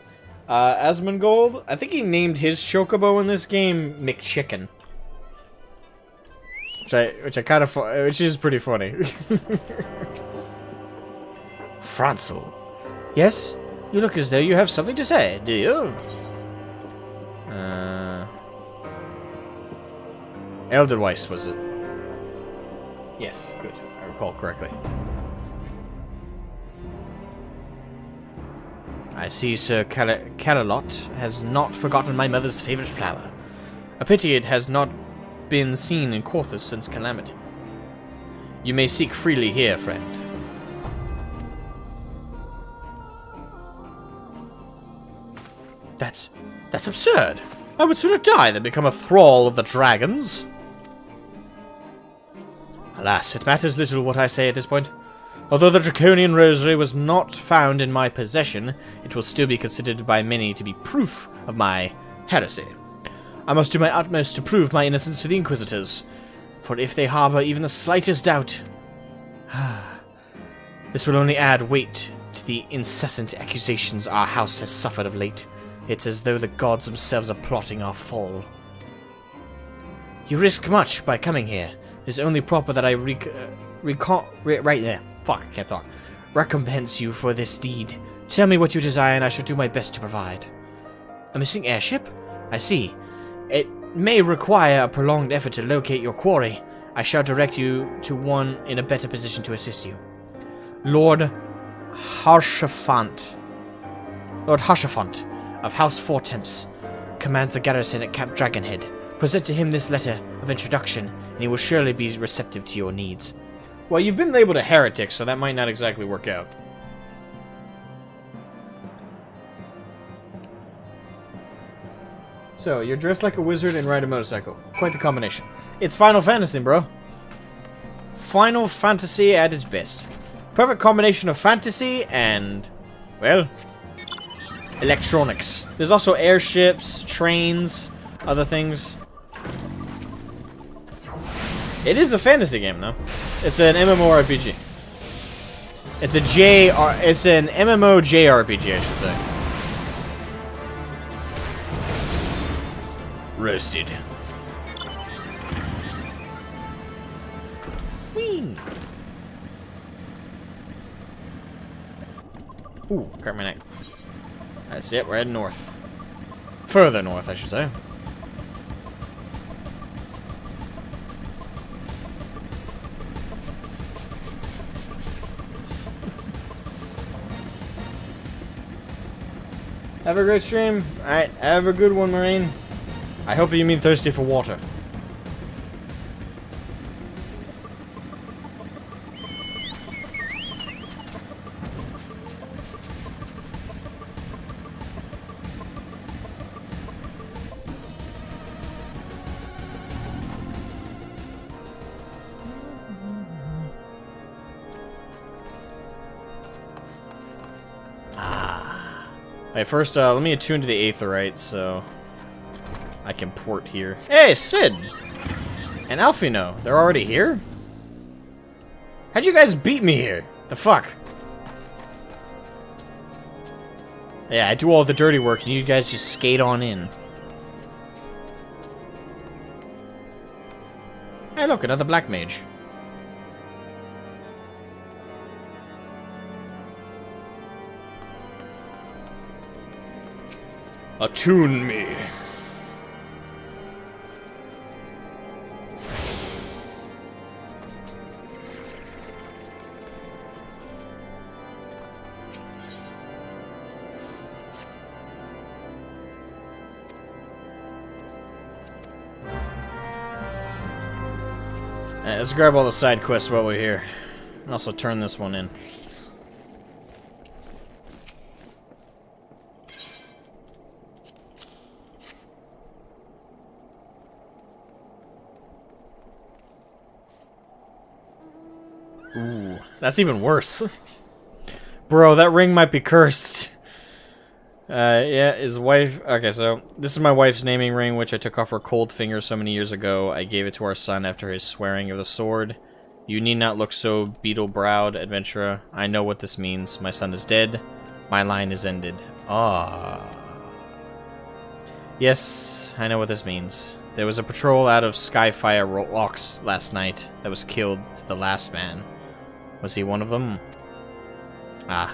Asmongold, I think he named his chocobo in this game McChicken. Which is pretty funny. Francel. Yes? You look as though you have something to say, do you? Elderweiss, was it? Yes, good. I recall correctly. I see Sir Calalot has not forgotten my mother's favorite flower. A pity it has not been seen in Corthus since Calamity. You may seek freely here, friend. That's absurd. I would sooner die than become a thrall of the dragons. Alas, it matters little what I say at this point. Although the Draconian Rosary was not found in my possession, it will still be considered by many to be proof of my heresy. I must do my utmost to prove my innocence to the Inquisitors, for if they harbor even the slightest doubt, this will only add weight to the incessant accusations our house has suffered of late. It's as though the gods themselves are plotting our fall. You risk much by coming here. It is only proper that I recompense you for this deed. Tell me what you desire and I shall do my best to provide. A missing airship? I see. It may require a prolonged effort to locate your quarry. I shall direct you to one in a better position to assist you. Lord Harshafant of House Fortemps commands the garrison at Camp Dragonhead. Present to him this letter of introduction, and he will surely be receptive to your needs. Well, you've been labeled a heretic, so that might not exactly work out. So, you're dressed like a wizard and ride a motorcycle. Quite the combination. It's Final Fantasy, bro. Final Fantasy at its best. Perfect combination of fantasy and, well, electronics. There's also airships, trains, other things. It is a fantasy game, though. It's an MMORPG. It's an MMO JRPG, I should say. Roasted. Whee! Ooh, crack my neck. That's it, we're heading north. Further north, I should say. Have a great stream. Alright, have a good one, Marine. I hope you mean thirsty for water. Alright, first, let me attune to the Aetherite, so I can port here. Hey, Sid! And Alfino, they're already here? How'd you guys beat me here? The fuck? Yeah, I do all the dirty work, and you guys just skate on in. Hey, look, another black mage. Attune me. Alright, let's grab all the side quests while we're here. And also turn this one in. Ooh, that's even worse. Bro, that ring might be cursed. Yeah, his wife... Okay, so this is my wife's naming ring, which I took off her cold finger so many years ago. I gave it to our son after his swearing of the sword. You need not look so beetle-browed, adventurer. I know what this means. My son is dead. My line is ended. Ah. Yes, I know what this means. There was a patrol out of Skyfire Locks last night that was killed to the last man. Was he one of them? Ah,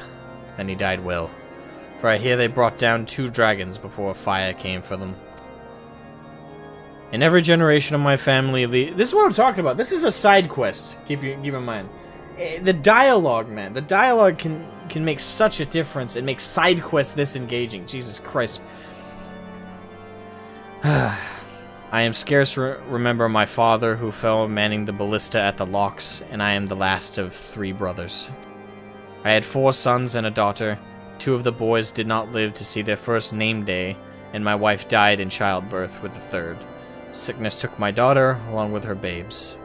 then he died well. For I hear they brought down 2 dragons before a fire came for them. In every generation of my family, this is what I'm talking about. This is a side quest. Keep in mind. The dialogue, man. The dialogue can make such a difference. It makes side quests this engaging. Jesus Christ. I am scarce remember my father who fell manning the ballista at the locks, and I am the last of 3 brothers. I had 4 sons and a daughter. 2 of the boys did not live to see their first name day, and my wife died in childbirth with the 3rd. Sickness took my daughter, along with her babes.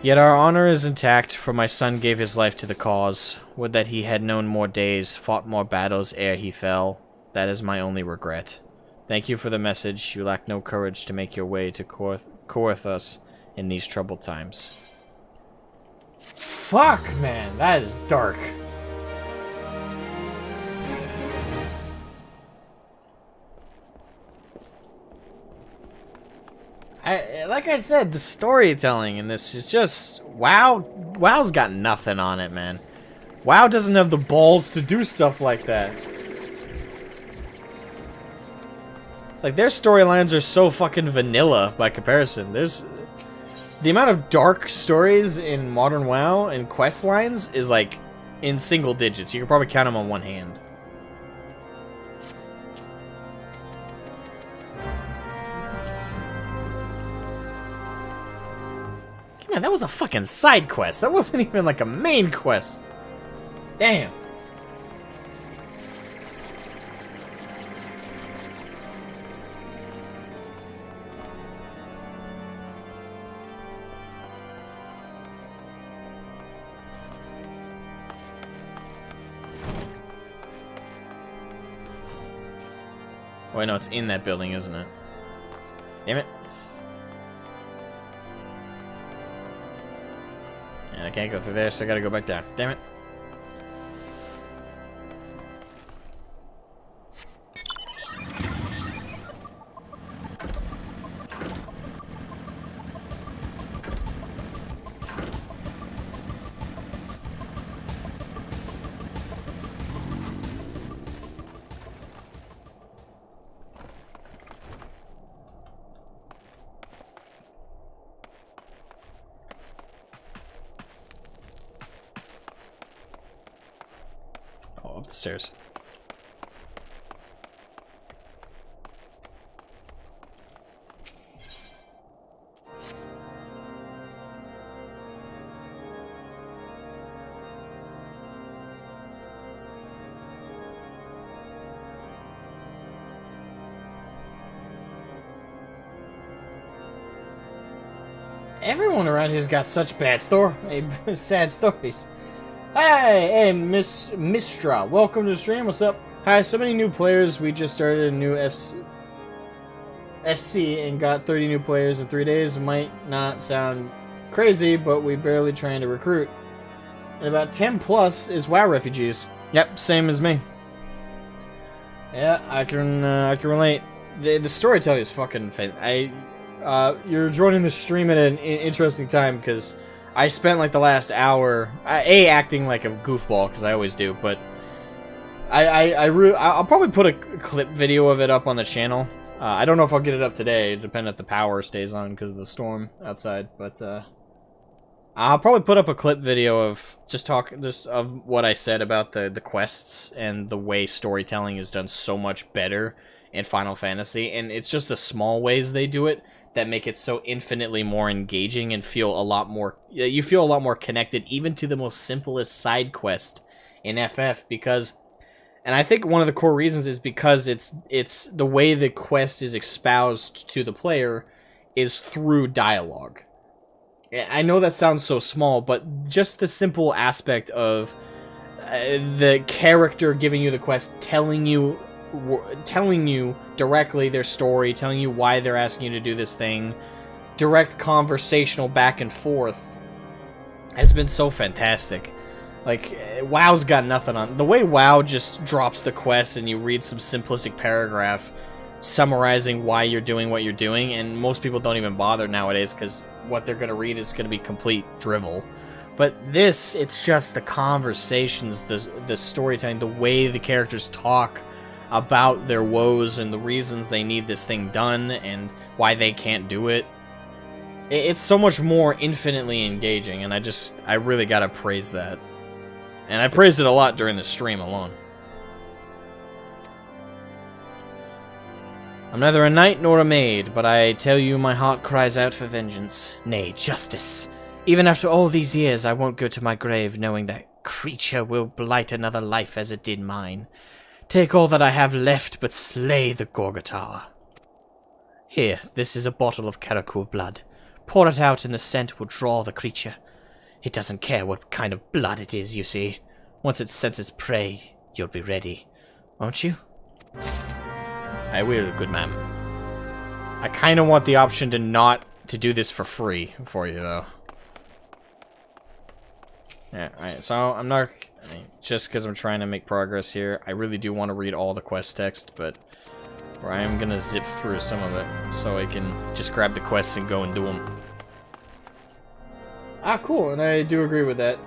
Yet our honor is intact, for my son gave his life to the cause. Would that he had known more days, fought more battles ere he fell. That is my only regret. Thank you for the message. You lack no courage to make your way to Coerthus in these troubled times. Fuck, man, that is dark. Like I said, the storytelling in this is just... WoW. WoW's got nothing on it, man. WoW doesn't have the balls to do stuff like that. Like, their storylines are so fucking vanilla by comparison. There's... The amount of dark stories in modern WoW and quest lines is, like, in single digits. You can probably count them on one hand. Man, that was a fucking side quest. That wasn't even, like, a main quest. Damn. Wait, no, it's in that building, isn't it? Damn it. And I can't go through there, so I gotta go back down. Damn it. Up the stairs. Everyone around here's got such sad stories. Hey, Miss Mistra, welcome to the stream. What's up? Hi, so many new players. We just started a new FC and got 30 new players in 3 days. It might not sound crazy, but we barely trying to recruit. And about 10 plus is WoW refugees. Yep, same as me. Yeah, I can relate. The storytelling is fucking fantastic. You're joining the stream at an interesting time because I spent like the last hour, acting like a goofball because I always do, but I'll probably put a clip video of it up on the channel. I don't know if I'll get it up today, depending if the power stays on because of the storm outside, but I'll probably put up a clip video of just of what I said about the quests and the way storytelling is done so much better in Final Fantasy, and it's just the small ways they do it that make it so infinitely more engaging and feel a lot more, you feel a lot more connected even to the most simplest side quest in FF, because, and I think one of the core reasons is because it's the way the quest is espoused to the player is through dialogue. I know that sounds so small, but just the simple aspect of the character giving you the quest, telling you directly their story, telling you why they're asking you to do this thing, direct conversational back and forth, has been so fantastic. Like, WoW's got nothing on. The way WoW just drops the quest and you read some simplistic paragraph summarizing why you're doing what you're doing, and most people don't even bother nowadays because what they're going to read is going to be complete drivel. But this, it's just the conversations, the storytelling, the way the characters talk about their woes and the reasons they need this thing done and why they can't do it. It's so much more infinitely engaging, and I really gotta praise that. And I praised it a lot during the stream alone. I'm neither a knight nor a maid, but I tell you my heart cries out for vengeance. Nay, justice. Even after all these years, I won't go to my grave knowing that creature will blight another life as it did mine. Take all that I have left, but slay the Gorgotar. Here, this is a bottle of Karakul blood. Pour it out and the scent will draw the creature. It doesn't care what kind of blood it is, you see. Once it senses prey, you'll be ready. Won't you? I will, good ma'am. I kind of want the option to do this for free for you, though. Yeah, alright, so I'm not... just because I'm trying to make progress here, I really do want to read all the quest text, but I am going to zip through some of it so I can just grab the quests and go and do them. Ah, cool, and I do agree with that.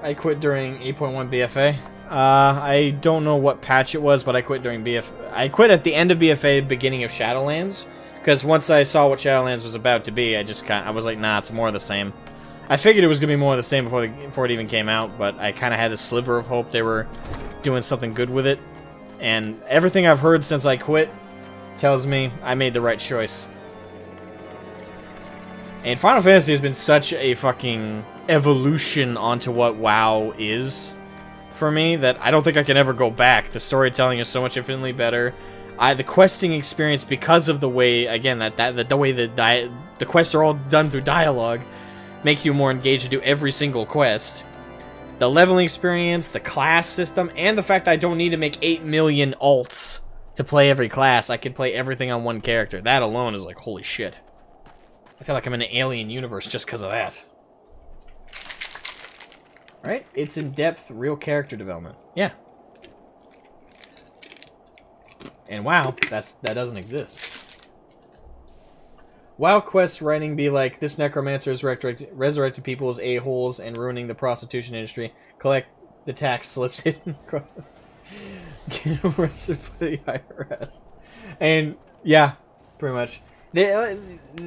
I quit during 8.1 BFA. I don't know what patch it was, but I quit during BFA. I quit at the end of BFA, beginning of Shadowlands, because once I saw what Shadowlands was about to be, I was like, nah, it's more of the same. I figured it was going to be more of the same before it even came out, but I kind of had a sliver of hope they were doing something good with it. And everything I've heard since I quit tells me I made the right choice. And Final Fantasy has been such a fucking evolution onto what WoW is for me that I don't think I can ever go back. The storytelling is so much infinitely better. The questing experience, because of the way, again, the way the quests are all done through dialogue, make you more engaged to do every single quest. The leveling experience, the class system, and the fact that I don't need to make 8 million alts to play every class. I could play everything on one character. That alone is like, holy shit. I feel like I'm in an alien universe just because of that. Right? It's in-depth, real character development. Yeah. And WoW, that doesn't exist. WoW quest writing be like, this necromancer is resurrected people as a-holes and ruining the prostitution industry. Collect the tax slips hidden across the... Get arrested by the IRS. And, yeah, pretty much. The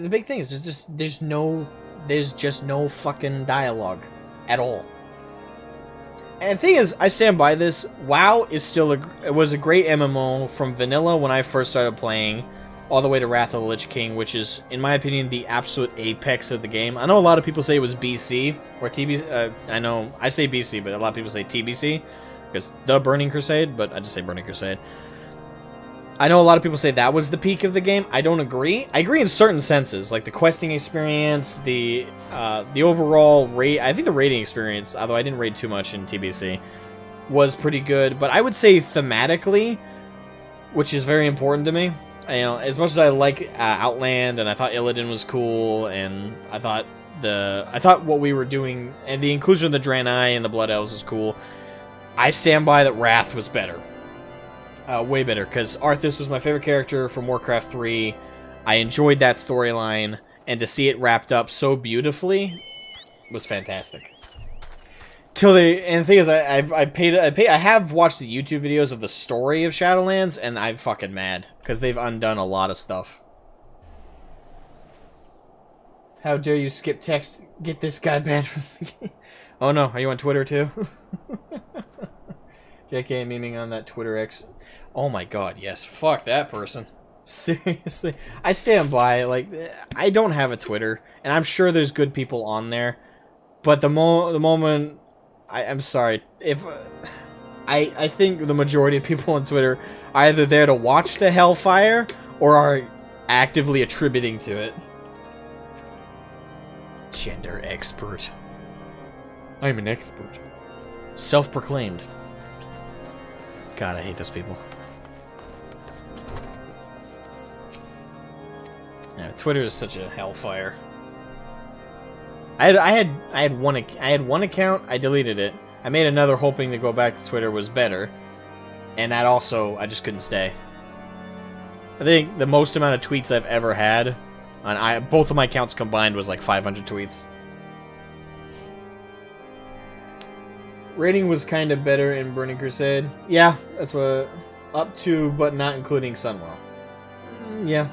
big thing is, there's just no fucking dialogue at all. And the thing is, I stand by this. WoW is still it was a great MMO from vanilla when I first started playing, all the way to Wrath of the Lich King, which is, in my opinion, the absolute apex of the game. I know a lot of people say it was BC or TBC. I know I say BC, but a lot of people say TBC because the Burning Crusade. But I just say Burning Crusade. I know a lot of people say that was the peak of the game. I don't agree. I agree in certain senses, like the questing experience, the overall rate. I think the raiding experience, although I didn't raid too much in TBC, was pretty good. But I would say thematically, which is very important to me. You know, as much as I like Outland, and I thought Illidan was cool, and I thought what we were doing, and the inclusion of the Draenei and the Blood Elves was cool. I stand by that Wrath was better. Way better, because Arthas was my favorite character from Warcraft 3. I enjoyed that storyline, and to see it wrapped up so beautifully was fantastic. And the thing is, I have watched the YouTube videos of the story of Shadowlands, and I'm fucking mad, because they've undone a lot of stuff. How dare you skip text? Get this guy banned from the game. Oh no, are you on Twitter too? JK memeing on that Twitter X. Oh my god, yes. Fuck that person. Seriously. I stand by, like, I don't have a Twitter, and I'm sure there's good people on there, but the moment... I'm sorry. If... I think the majority of people on Twitter are either there to watch the hellfire, or are actively attributing to it. Gender expert. I'm an expert. Self-proclaimed. God, I hate those people. Yeah, Twitter is such a hellfire. I had one account. I deleted it. I made another, hoping to go back to Twitter was better, and that also I just couldn't stay. I think the most amount of tweets I've ever had on both of my accounts combined was like 500 tweets. Rating was kind of better in Burning Crusade. Yeah, that's what... Up to, but not including Sunwell. Yeah.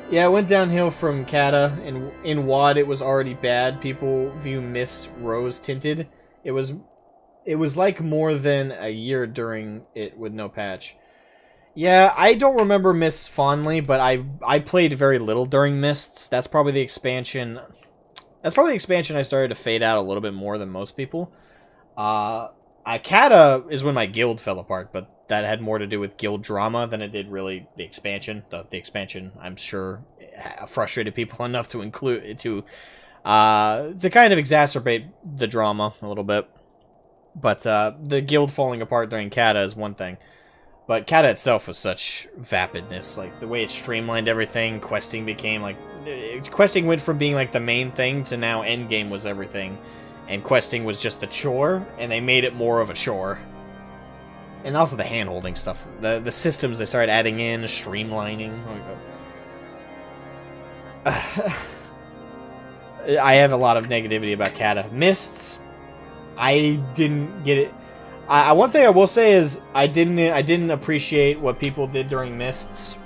Yeah, it went downhill from Kata. In WoD, it was already bad. People view Mist rose-tinted. It was like more than a year during it with no patch. Yeah, I don't remember Mists fondly, but I played very little during Mists. That's probably the expansion... That's probably the expansion I started to fade out a little bit more than most people. Kata is when my guild fell apart, but that had more to do with guild drama than it did really the expansion. The expansion, I'm sure, frustrated people enough to kind of exacerbate the drama a little bit. But the guild falling apart during Kata is one thing. But Kata itself was such vapidness, like the way it streamlined everything. Questing became like questing went from being like the main thing to now endgame was everything. And questing was just a chore, and they made it more of a chore. And also the hand-holding stuff. The systems they started adding in, streamlining. I have a lot of negativity about Kata. Mists, I didn't get it. One thing I will say is I didn't appreciate what people did during Mists.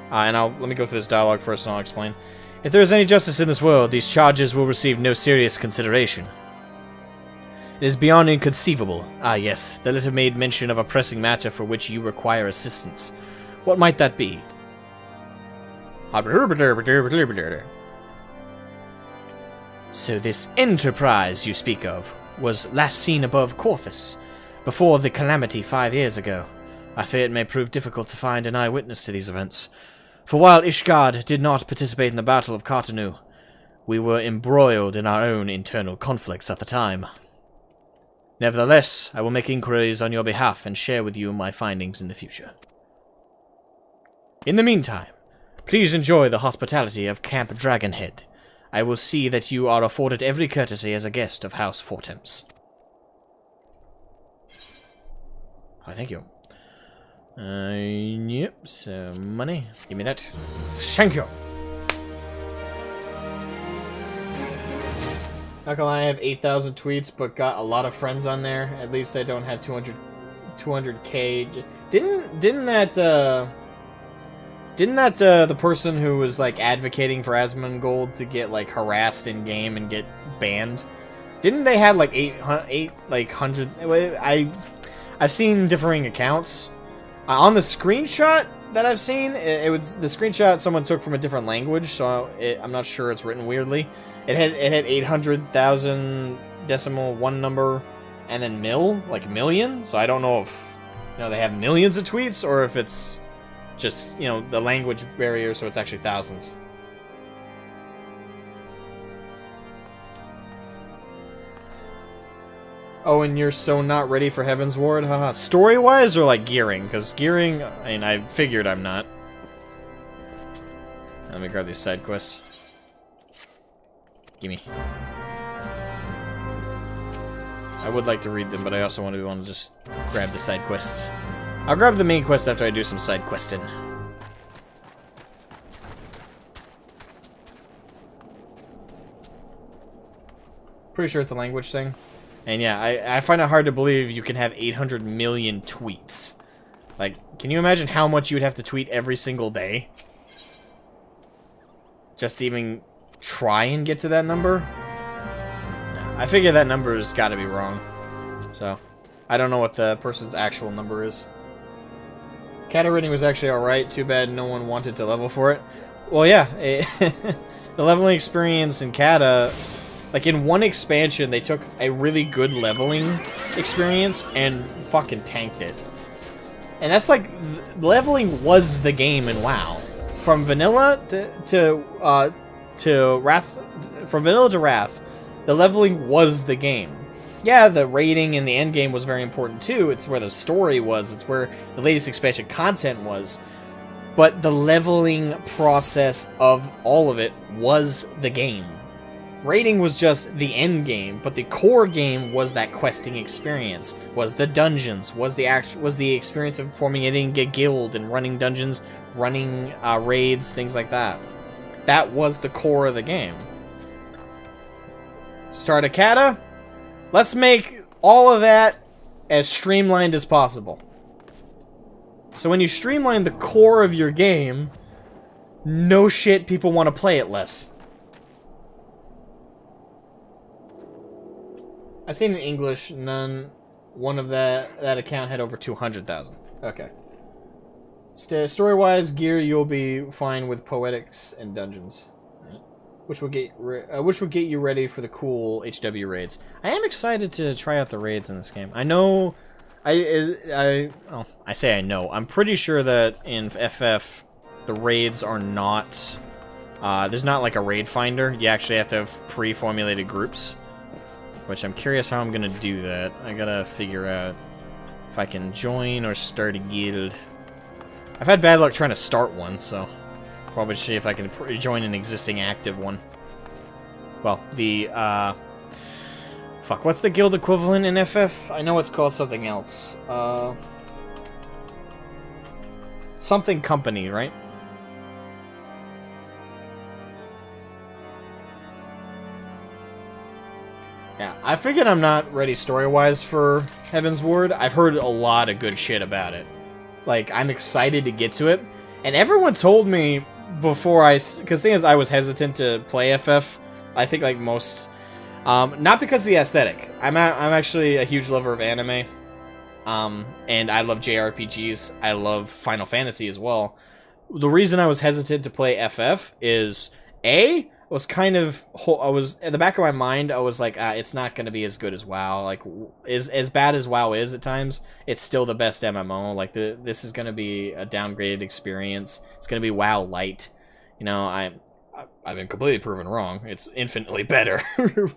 And let me go through this dialogue first, and I'll explain. If there is any justice in this world, these charges will receive no serious consideration. It is beyond inconceivable. Ah, yes, the letter made mention of a pressing matter for which you require assistance. What might that be? So this enterprise you speak of was last seen above Korthus, before the calamity 5 years ago. I fear it may prove difficult to find an eyewitness to these events. For while Ishgard did not participate in the Battle of Cartanu, we were embroiled in our own internal conflicts at the time. Nevertheless, I will make inquiries on your behalf and share with you my findings in the future. In the meantime, please enjoy the hospitality of Camp Dragonhead. I will see that you are afforded every courtesy as a guest of House Fortemps. Oh, thank you. Yep, so money. Give me that. Thank you. Not gonna lie, I have 8,000 tweets, but got a lot of friends on there. At least I don't have 200k. Didn't that the person who was like advocating for Asmongold to get like harassed in game and get banned? Didn't they have like 800? I've seen differing accounts. On the screenshot that I've seen, it was the screenshot someone took from a different language, so I'm not sure it's written weirdly. It had 800,000 decimal one number and then like million. So I don't know if they have millions of tweets or if it's just the language barrier, so it's actually thousands. Oh, and you're so not ready for Heaven's Ward? Haha. Story-wise or, like, gearing? Because gearing, I mean, I figured I'm not. Let me grab these side quests. Gimme. I would like to read them, but I also want to just grab the side quests. I'll grab the main quest after I do some side questing. Pretty sure it's a language thing. And yeah, I find it hard to believe you can have 800 million tweets. Like, can you imagine how much you would have to tweet every single day? Just to even try and get to that number? No, I figure that number has got to be wrong. So, I don't know what the person's actual number is. Kata rating was actually alright. Too bad no one wanted to level for it. Well, yeah. The leveling experience in Kata... Like, in one expansion, they took a really good leveling experience and fucking tanked it. And that's like, leveling was the game in WoW. From vanilla to Wrath, from vanilla to Wrath, the leveling was the game. Yeah, the rating and the end game was very important too. It's where the story was. It's where the latest expansion content was. But the leveling process of all of it was the game. Rating was just the end game, but the core game was that questing experience, was the dungeons, was the experience of forming a guild and running dungeons, running raids, things like that. That was the core of the game. Start a Kata. Let's make all of that as streamlined as possible. So when you streamline the core of your game, no shit, people want to play it less. I've seen in English, one of that account had over 200,000. Okay. Story-wise, gear, you'll be fine with poetics and dungeons, right? which will get you ready for the cool HW raids. I am excited to try out the raids in this game. I know, I say I know. I'm pretty sure that in FF, the raids are not. There's not like a raid finder. You actually have to have pre-formulated groups. Which I'm curious how I'm gonna do that. I gotta figure out if I can join or start a guild. I've had bad luck trying to start one, so probably see if I can join an existing active one. Well, the fuck, what's the guild equivalent in FF? I know it's called something else. Something company, right? Yeah, I figured I'm not ready story-wise for Heaven's Ward. I've heard a lot of good shit about it. Like, I'm excited to get to it. And everyone told me before because the thing is, I was hesitant to play FF. I think like most, not because of the aesthetic. I'm actually a huge lover of anime. And I love JRPGs. I love Final Fantasy as well. The reason I was hesitant to play FF is, was kind of, I was at the back of my mind, I was like, it's not going to be as good as WoW. Like, as bad as WoW is at times, it's still the best MMO. Like, this is going to be a downgraded experience. It's going to be WoW light. You know, I've been completely proven wrong. It's infinitely better.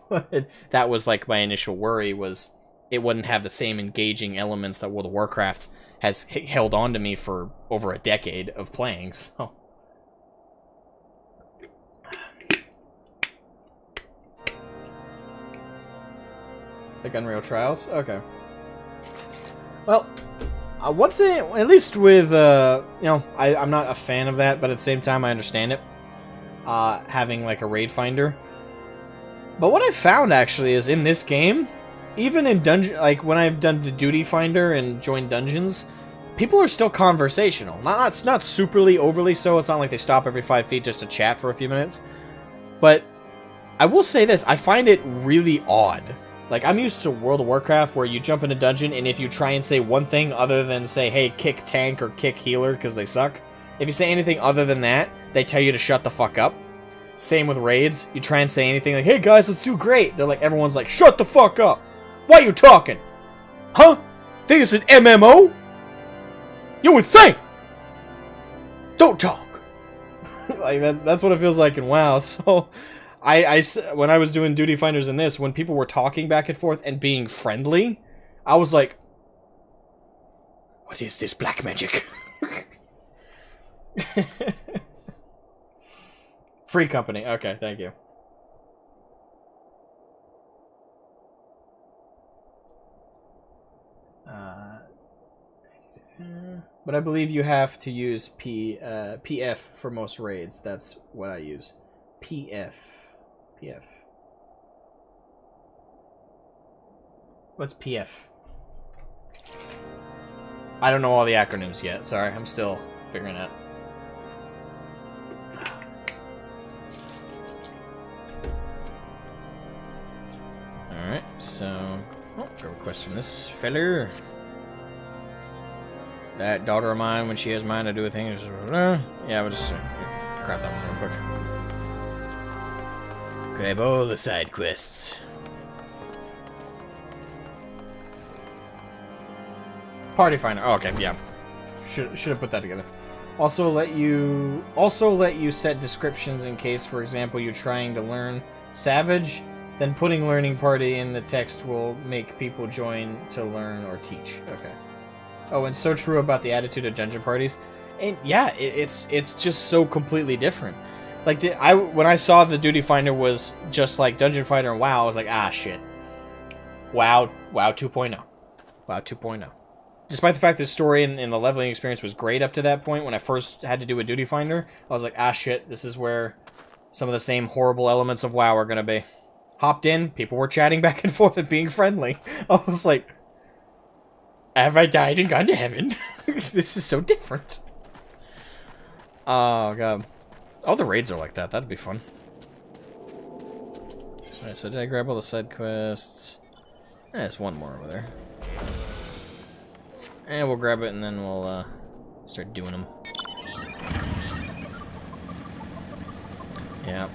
But that was like my initial worry, was it wouldn't have the same engaging elements that World of Warcraft has held on to me for over a decade of playing, so... Like Unreal Trials? Okay. Well, what's it... At least with, you know, I'm not a fan of that, but at the same time, I understand it. Having, like, a raid finder. But what I found, actually, is in this game, even in dungeon... Like, when I've done the duty finder and joined dungeons, people are still conversational. Not superly, overly so. It's not like they stop every 5 feet just to chat for a few minutes. But I will say this. I find it really odd. Like, I'm used to World of Warcraft where you jump in a dungeon and if you try and say one thing other than say, hey, kick tank or kick healer because they suck, if you say anything other than that, they tell you to shut the fuck up. Same with raids. You try and say anything like, hey guys, let's do great. They're like, everyone's like, shut the fuck up. Why are you talking? Huh? Think it's an MMO? You insane! Don't talk. Like, that's what it feels like in WoW, so... when I was doing duty finders in this, when people were talking back and forth and being friendly, I was like, what is this black magic? Free company. Okay, thank you. But I believe you have to use PF for most raids. That's what I use. PF. PF. What's PF? I don't know all the acronyms yet. Sorry, I'm still figuring it out. Alright, so... Oh, got a request from this feller. That daughter of mine, when she has mine to do a thing, is... yeah, we'll just grab that one real quick. Grab all the side quests. Party finder. Oh, okay, yeah. Should have put that together. Also let you set descriptions in case, for example, you're trying to learn Savage. Then putting learning party in the text will make people join to learn or teach. Okay. Oh, and so true about the attitude of dungeon parties. And yeah, it's just so completely different. Like, when I saw the duty finder was just like Dungeon Finder and WoW, I was like, ah, shit. WoW 2.0. WoW 2.0. Despite the fact that the story and the leveling experience was great up to that point, when I first had to do a duty finder, I was like, ah, shit, this is where some of the same horrible elements of WoW are gonna be. Hopped in, people were chatting back and forth and being friendly. I was like, have I died and gone to heaven? This is so different. Oh, God. Oh, the raids are like that. That'd be fun. Alright, so did I grab all the side quests? There's one more over there. And we'll grab it and then we'll start doing them. Yeah.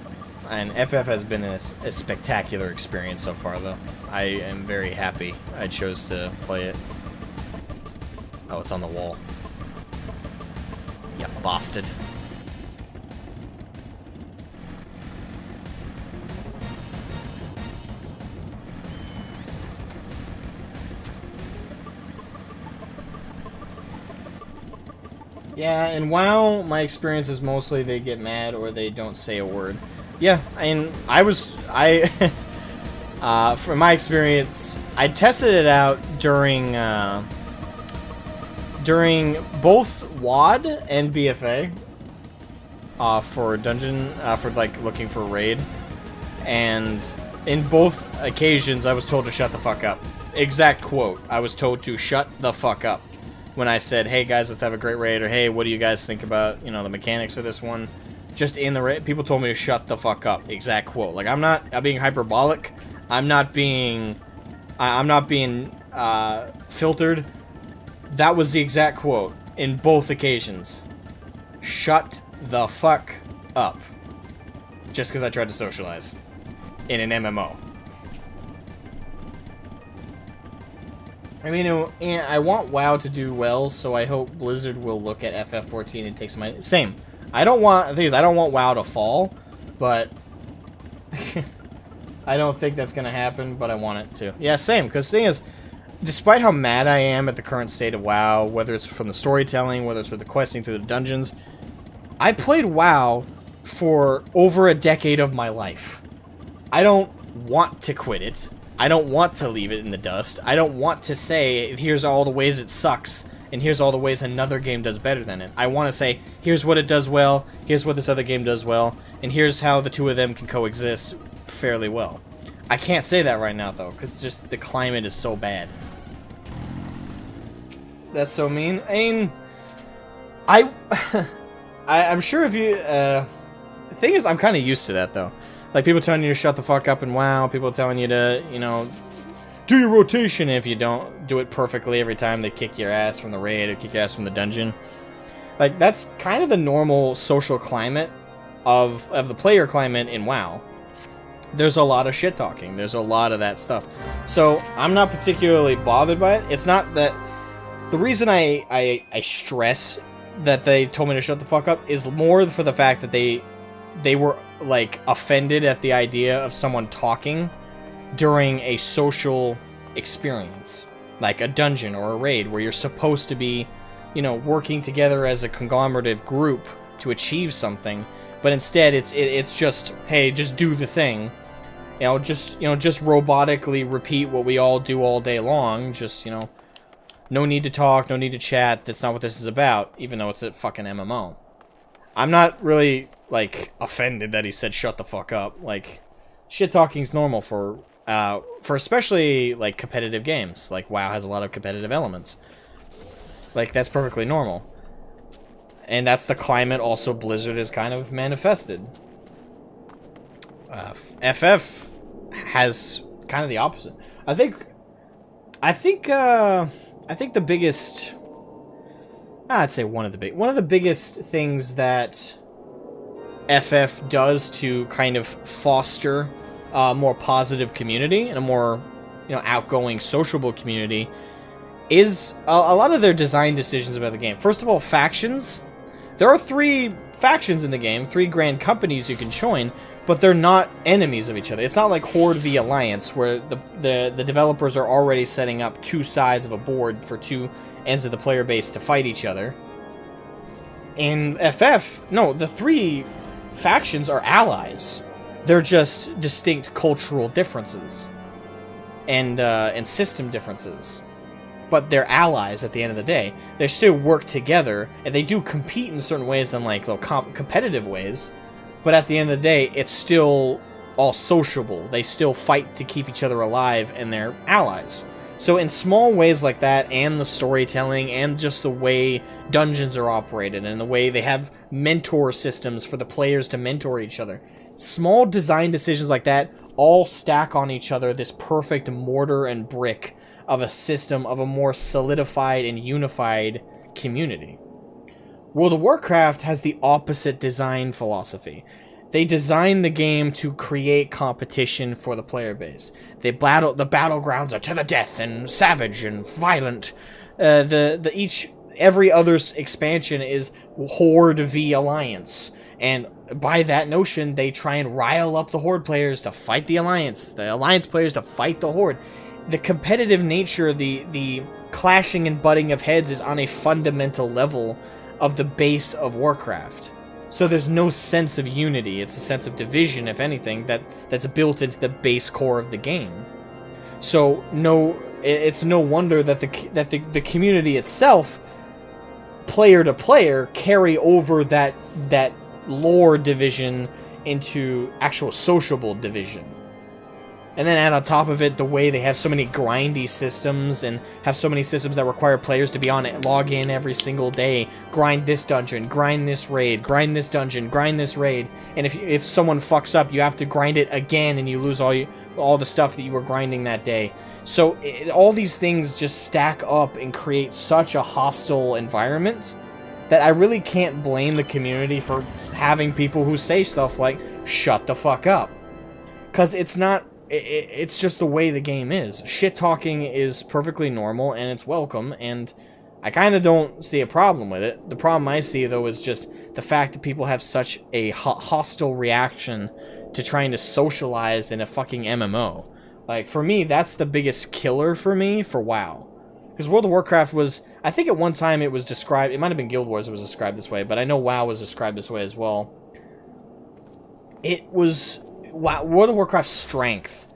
And FF has been a spectacular experience so far, though. I am very happy I chose to play it. Oh, it's on the wall. Yeah, bastard. Yeah, in WoW, my experience is mostly they get mad or they don't say a word. Yeah, and from my experience, I tested it out during both WoD and BFA for dungeon, for like looking for a raid, and in both occasions I was told to shut the fuck up. Exact quote, I was told to shut the fuck up when I said, hey guys, let's have a great raid, or hey, what do you guys think about, you know, the mechanics of this one? Just in the raid, people told me to shut the fuck up. Exact quote. Like, I'm being hyperbolic. I'm not being filtered. That was the exact quote in both occasions. Shut the fuck up. Just because I tried to socialize in an MMO. I mean, I want WoW to do well, so I hope Blizzard will look at FF14 and take some... Same. I don't want... The thing is, I don't want WoW to fall, but... I don't think that's going to happen, but I want it to. Yeah, same, because the thing is, despite how mad I am at the current state of WoW, whether it's from the storytelling, whether it's from the questing through the dungeons, I played WoW for over a decade of my life. I don't want to quit it. I don't want to leave it in the dust. I don't want to say, here's all the ways it sucks, and here's all the ways another game does better than it. I want to say, here's what it does well, here's what this other game does well, and here's how the two of them can coexist fairly well. I can't say that right now, though, because just the climate is so bad. That's so mean. I mean, I'm sure if you, the thing is, I'm kind of used to that, though. Like, people telling you to shut the fuck up and WoW, people telling you to, you know, do your rotation. If you don't do it perfectly every time, they kick your ass from the raid or kick your ass from the dungeon. Like, that's kind of the normal social climate of the player climate in WoW. There's a lot of shit talking. There's a lot of that stuff. So, I'm not particularly bothered by it. It's not that... The reason I stress that they told me to shut the fuck up is more for the fact that they were, like, offended at the idea of someone talking during a social experience. Like a dungeon or a raid where you're supposed to be, you know, working together as a conglomerative group to achieve something. But instead, it's just, hey, just do the thing. Just robotically repeat what we all do all day long. Just, no need to talk, no need to chat. That's not what this is about, even though it's a fucking MMO. I'm not really, like, offended that he said shut the fuck up. Like, shit talking's normal for especially, like, competitive games. Like, WoW has a lot of competitive elements. Like, that's perfectly normal. And that's the climate also Blizzard has kind of manifested. FF has kind of the opposite. I think the biggest... I'd say one of the biggest things that FF does to kind of foster a more positive community and a more, outgoing, sociable community is a lot of their design decisions about the game. First of all, factions. There are 3 factions in the game, 3 grand companies you can join, but they're not enemies of each other. It's not like Horde v Alliance, where the developers are already setting up 2 sides of a board for 2 ends of the player base to fight each other. In FF, no, the 3 factions are allies. They're just distinct cultural differences and system differences. But they're allies at the end of the day. They still work together, and they do compete in certain ways, in like little competitive ways. But at the end of the day, it's still all sociable. They still fight to keep each other alive, and they're allies. So in small ways like that, and the storytelling, and just the way dungeons are operated, and the way they have mentor systems for the players to mentor each other, small design decisions like that all stack on each other this perfect mortar and brick of a system of a more solidified and unified community. World of Warcraft has the opposite design philosophy. They design the game to create competition for the player base. The battlegrounds are to the death and savage and violent. Every other expansion is Horde v Alliance, and by that notion, they try and rile up the Horde players to fight the Alliance players to fight the Horde. The competitive nature, the clashing and butting of heads is on a fundamental level of the base of Warcraft. So there's no sense of unity. It's a sense of division, if anything, that's built into the base core of the game. So it's no wonder that the community itself, player to player, carry over that lore division into actual sociable division. And then add on top of it the way they have so many grindy systems and have so many systems that require players to be on it, log in every single day, grind this dungeon, grind this raid, grind this dungeon, grind this raid. And if someone fucks up, you have to grind it again and you lose all the stuff that you were grinding that day. So all these things just stack up and create such a hostile environment that I really can't blame the community for having people who say stuff like, shut the fuck up. Because it's not... It's just the way the game is. Shit talking is perfectly normal and it's welcome, and I kind of don't see a problem with it. The problem I see, though, is just the fact that people have such a hostile reaction to trying to socialize in a fucking MMO, Like, for me, that's the biggest killer for me for WoW. Because World of Warcraft was... I think at one time it was described... It might have been Guild Wars that was described this way, but I know WoW was described this way as well. It was... WoW, World of Warcraft's strength.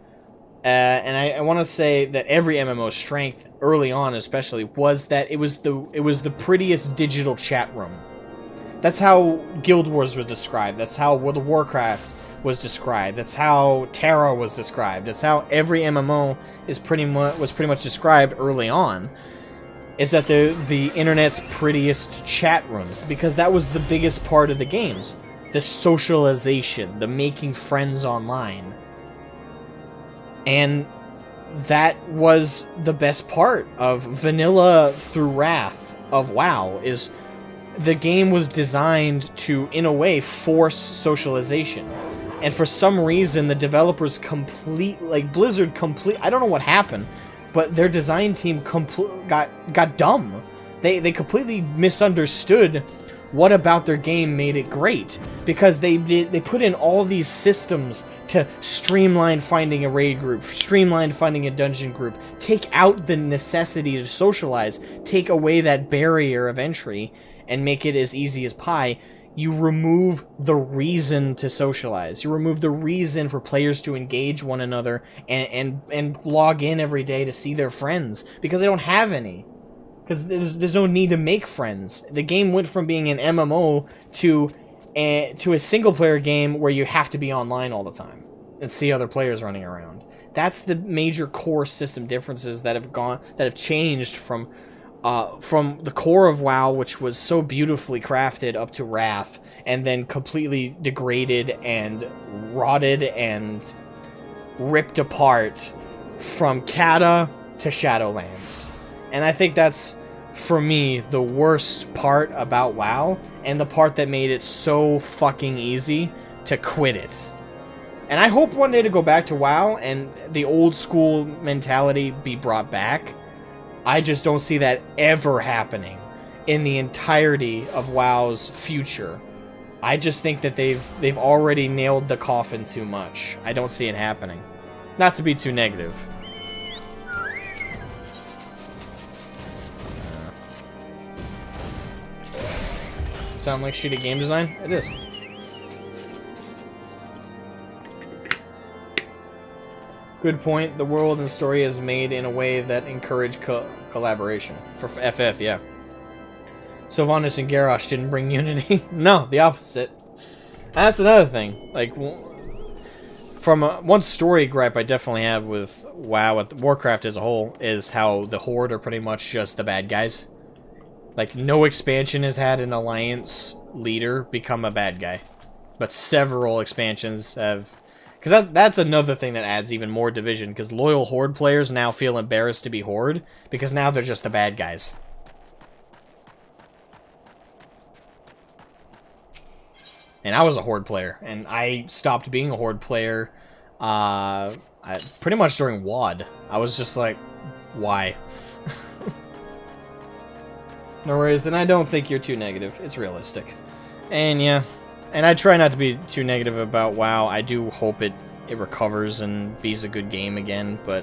And I want to say that every MMO's strength, early on especially, was that it was the prettiest digital chat room. That's how Guild Wars was described. That's how World of Warcraft was described. That's how Terra was described. That's how every MMO was pretty much described early on. Is that the internet's prettiest chat rooms, because that was the biggest part of the games. The socialization, the making friends online. And that was the best part of vanilla through Wrath of WoW, is the game was designed to, in a way, force socialization. And for some reason, the developers Blizzard I don't know what happened, but their design team got dumb. They completely misunderstood what about their game made it great, because they put in all these systems to streamline finding a raid group, streamline finding a dungeon group, take out the necessity to socialize, take away that barrier of entry, and make it as easy as pie. You remove the reason to socialize. You remove the reason for players to engage one another and log in every day to see their friends, because they don't have any. Because there's no need to make friends. The game went from being an MMO to a single-player game where you have to be online all the time and see other players running around. That's the major core system differences that have changed from the core of WoW, which was so beautifully crafted, up to Wrath, and then completely degraded and rotted and ripped apart from Kata to Shadowlands. And I think that's, for me, the worst part about WoW, and the part that made it so fucking easy to quit it. And I hope one day to go back to WoW and the old school mentality be brought back. I just don't see that ever happening in the entirety of WoW's future. I just think that they've already nailed the coffin too much. I don't see it happening. Not to be too negative. Sound like shitty game design? It is. Good point. The world and story is made in a way that encourage collaboration. For FF, yeah. Sylvanas and Garrosh didn't bring unity. No, the opposite. That's another thing. Like, from one story gripe I definitely have with WoW, Warcraft as a whole, is how the Horde are pretty much just the bad guys. Like, no expansion has had an alliance leader become a bad guy. But several expansions have... Because that's another thing that adds even more division, because loyal Horde players now feel embarrassed to be Horde, because now they're just the bad guys. And I was a Horde player, and I stopped being a Horde player pretty much during WoD. I was just like, why? No worries, and I don't think you're too negative. It's realistic. And yeah, and I try not to be too negative about WoW. I do hope it recovers and be's a good game again, but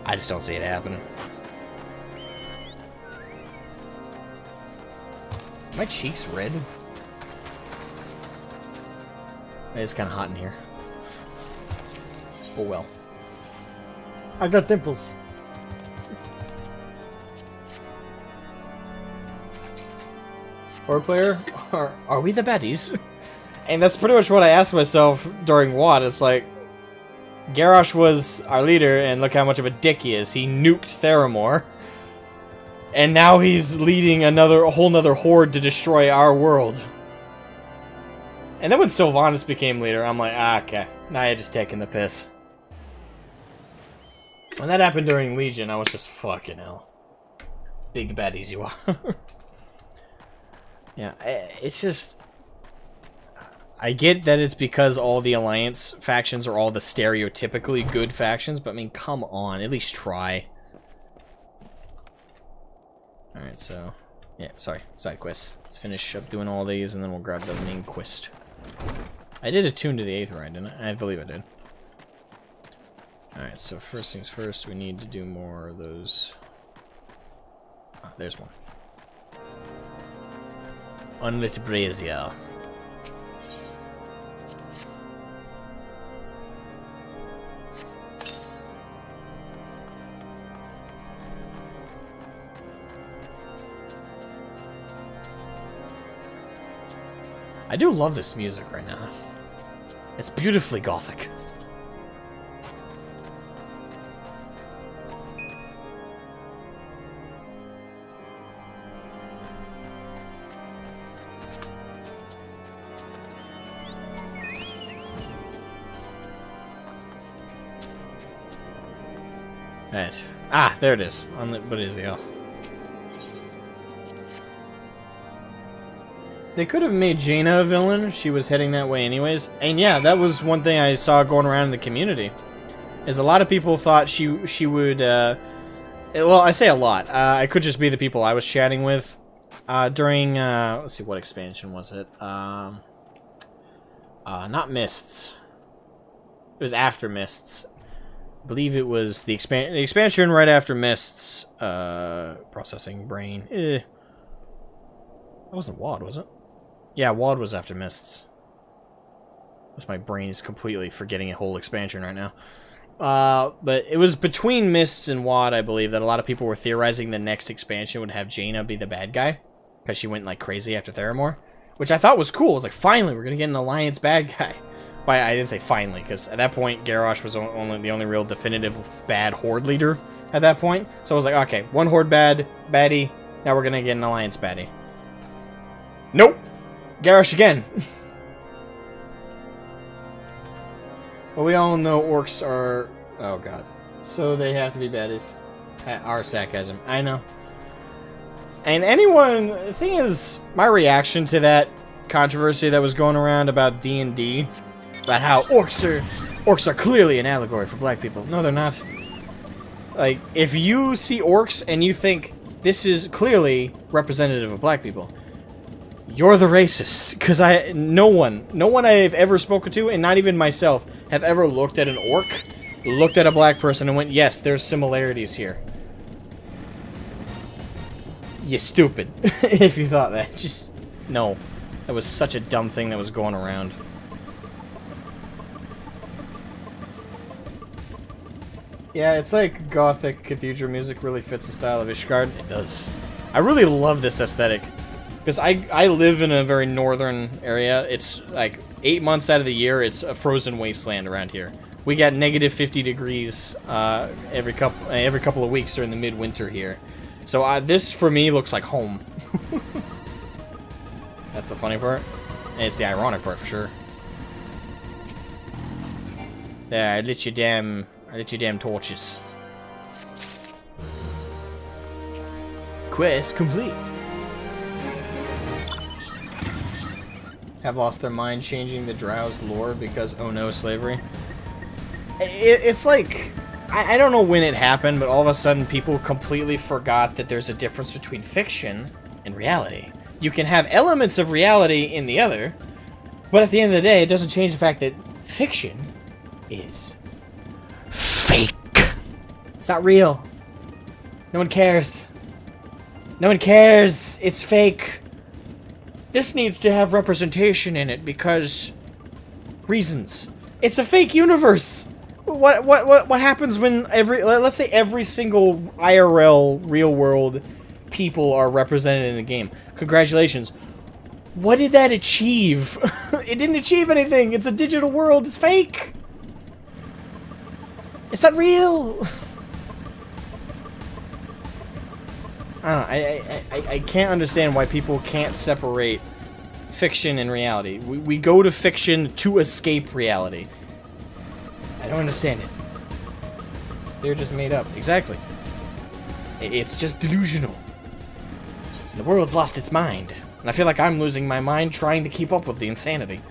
I just don't see it happening. My cheeks red? It's kind of hot in here. Oh well. I got dimples. Horde player? Are we the baddies? And that's pretty much what I asked myself during WoD. It's like, Garrosh was our leader, and look how much of a dick he is. He nuked Theramore. And now he's leading a whole nother horde to destroy our world. And then when Sylvanas became leader, I'm like, okay. Now you're just taking the piss. When that happened during Legion, I was just, fucking hell. Big baddies you are. Yeah, it's just... I get that it's because all the Alliance factions are all the stereotypically good factions, but I mean, come on, at least try. Alright, so... yeah, sorry, side quests. Let's finish up doing all these, and then we'll grab the main quest. I did attune to the Aetheryte, didn't I? I believe I did. Alright, so first things first, we need to do more of those. Ah, there's one. Unlit brazier. I do love this music right now. It's beautifully gothic. Right. Ah, there it is. What is the They could have made Jaina a villain. She was heading that way anyways. And yeah, that was one thing I saw going around in the community. Is a lot of people thought she would... well, I say a lot. It could just be the people I was chatting with. During... let's see, what expansion was it? Not Mists. It was after Mists. I believe it was the expansion right after Mists. Processing brain. That wasn't WoD, was it? Yeah, WoD was after Mists. That's my brain is completely forgetting a whole expansion right now. But it was between Mists and WoD, I believe, that a lot of people were theorizing the next expansion would have Jaina be the bad guy. Because she went like crazy after Theramore. Which I thought was cool. I was like, finally, we're going to get an Alliance bad guy. Well, I didn't say finally, because at that point, Garrosh was the only real definitive bad Horde leader at that point. So I was like, okay, one Horde baddie, now we're going to get an Alliance baddie. Nope! Garrosh again! Well, we all know orcs are... Oh, God. So they have to be baddies. Our sarcasm. I know. And anyone... The thing is, my reaction to that controversy that was going around about D&D... About how orcs are clearly an allegory for black people. No, they're not. Like, if you see orcs and you think this is clearly representative of black people, you're the racist. Because no one I've ever spoken to, and not even myself, have ever looked at an orc, looked at a black person, and went, yes, there's similarities here. You stupid. If you thought that. Just, no. That was such a dumb thing that was going around. Yeah, it's like gothic cathedral music really fits the style of Ishgard. It does. I really love this aesthetic. Because I live in a very northern area. It's like 8 months out of the year, it's a frozen wasteland around here. We got negative 50 degrees every couple of weeks during the midwinter here. So this, for me, looks like home. That's the funny part. And it's the ironic part, for sure. There, I lit your damn torches. Quest complete. Have lost their mind changing the Drow's lore because, oh no, slavery. It's like, I don't know when it happened, but all of a sudden people completely forgot that there's a difference between fiction and reality. You can have elements of reality in the other, but at the end of the day, it doesn't change the fact that fiction is fake. It's not real. No one cares. No one cares. It's fake. This needs to have representation in it because reasons. It's a fake universe. What happens when let's say every single IRL real world people are represented in a game? Congratulations. What did that achieve? It didn't achieve anything. It's a digital world. It's fake. It's not real. I don't know. I can't understand why people can't separate fiction and reality. We go to fiction to escape reality. I don't understand it. They're just made up. Exactly. It's just delusional. The world's lost its mind. And I feel like I'm losing my mind trying to keep up with the insanity.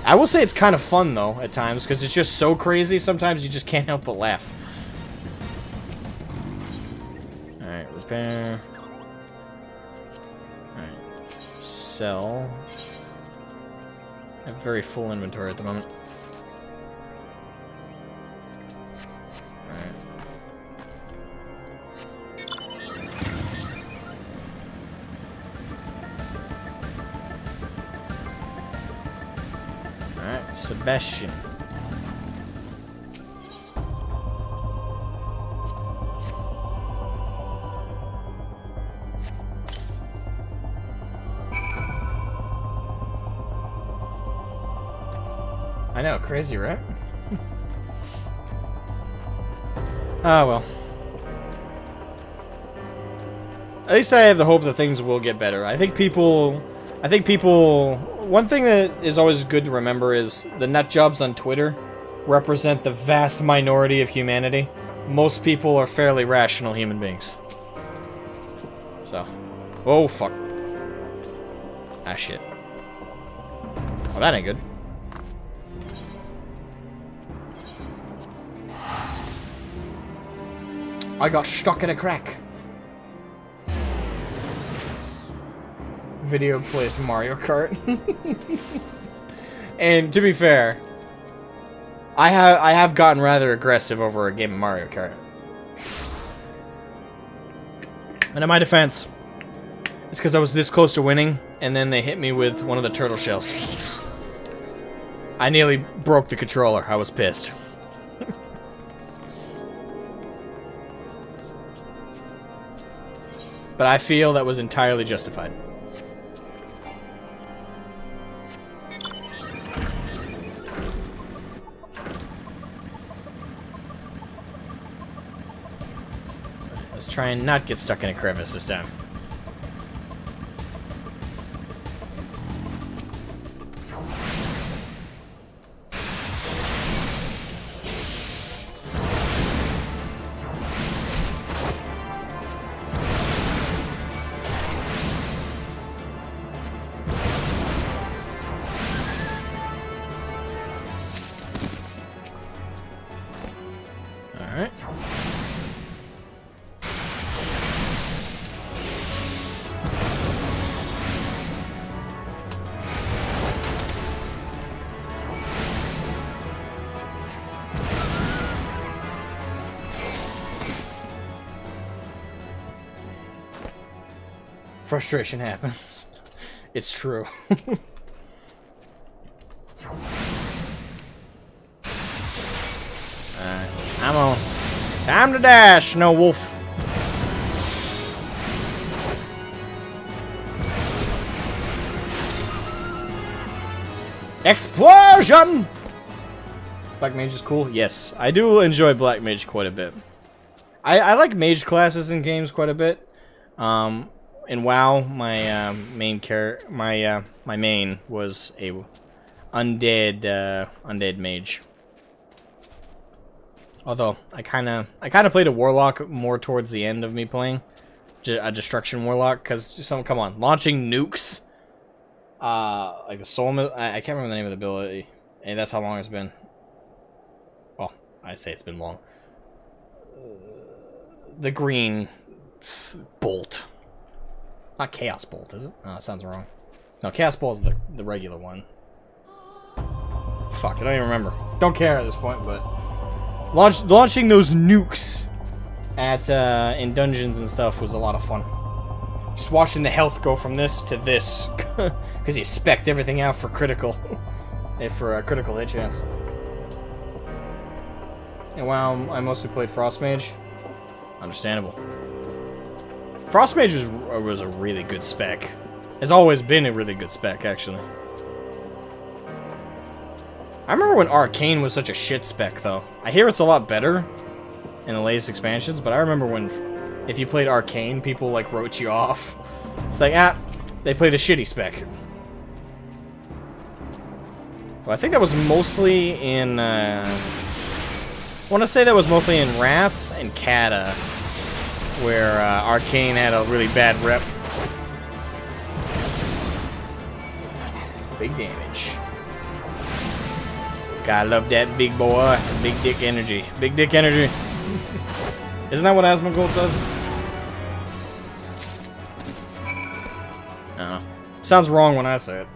I will say it's kind of fun, though, at times, because it's just so crazy, sometimes you just can't help but laugh. Alright, repair. Alright. Sell. I have very full inventory at the moment. Sebastian. I know, crazy, right? Ah, well. At least I have the hope that things will get better. I think people, one thing that is always good to remember is the nut jobs on Twitter represent the vast minority of humanity. Most people are fairly rational human beings. So, oh fuck. Ah shit. Oh, that ain't good. I got stuck in a crack. Video plays Mario Kart. And to be fair, I have gotten rather aggressive over a game of Mario Kart. And in my defense, it's because I was this close to winning, and then they hit me with one of the turtle shells. I nearly broke the controller. I was pissed. But I feel that was entirely justified. Let's try and not get stuck in a crevice this time. Alright. Frustration happens. It's true. I'm on. Time to dash, Snow Wolf. Explosion! Black Mage is cool. Yes, I do enjoy Black Mage quite a bit. I like mage classes in games quite a bit. In WoW, my my main was a undead mage. Although I kind of played a warlock more towards the end of me playing a destruction warlock, because come on, launching nukes, like the soul. I can't remember the name of the ability, and that's how long it's been. Well, I say it's been long. The green bolt, not chaos bolt, is it? No, that sounds wrong. No, chaos bolt is the regular one. Fuck, I don't even remember. Don't care at this point, but. Launching those nukes at in dungeons and stuff was a lot of fun. Just watching the health go from this to this, because you spec'd everything out for critical, for a critical hit chance. And while I mostly played Frost Mage, understandable. Frost Mage was a really good spec. Has always been a really good spec, actually. I remember when Arcane was such a shit spec, though. I hear it's a lot better in the latest expansions, but I remember when, if you played Arcane, people, like, wrote you off. It's like, they played a shitty spec. Well, I think that was mostly in, I want to say that was mostly in Wrath and Kata, where Arcane had a really bad rep. Big damage. Gotta love that big boy. Big dick energy. Big dick energy. Isn't that what Asmongold says? No. Sounds wrong when I say it.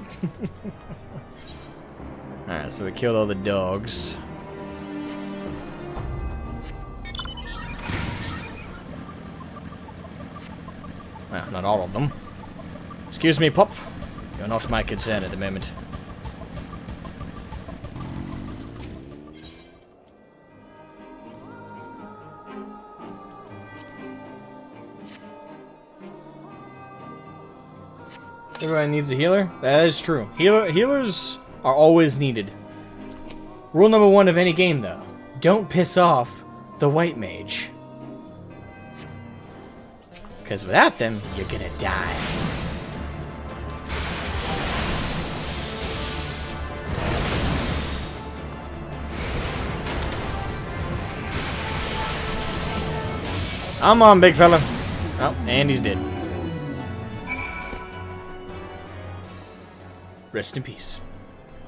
Alright, so we killed all the dogs. Well, not all of them. Excuse me, pup. You're not my concern at the moment. Everybody needs a healer? That is true. Healers are always needed. Rule number 1 of any game, though. Don't piss off the white mage. Because without them, you're gonna die. Come on, big fella. Oh, and he's dead. Rest in peace.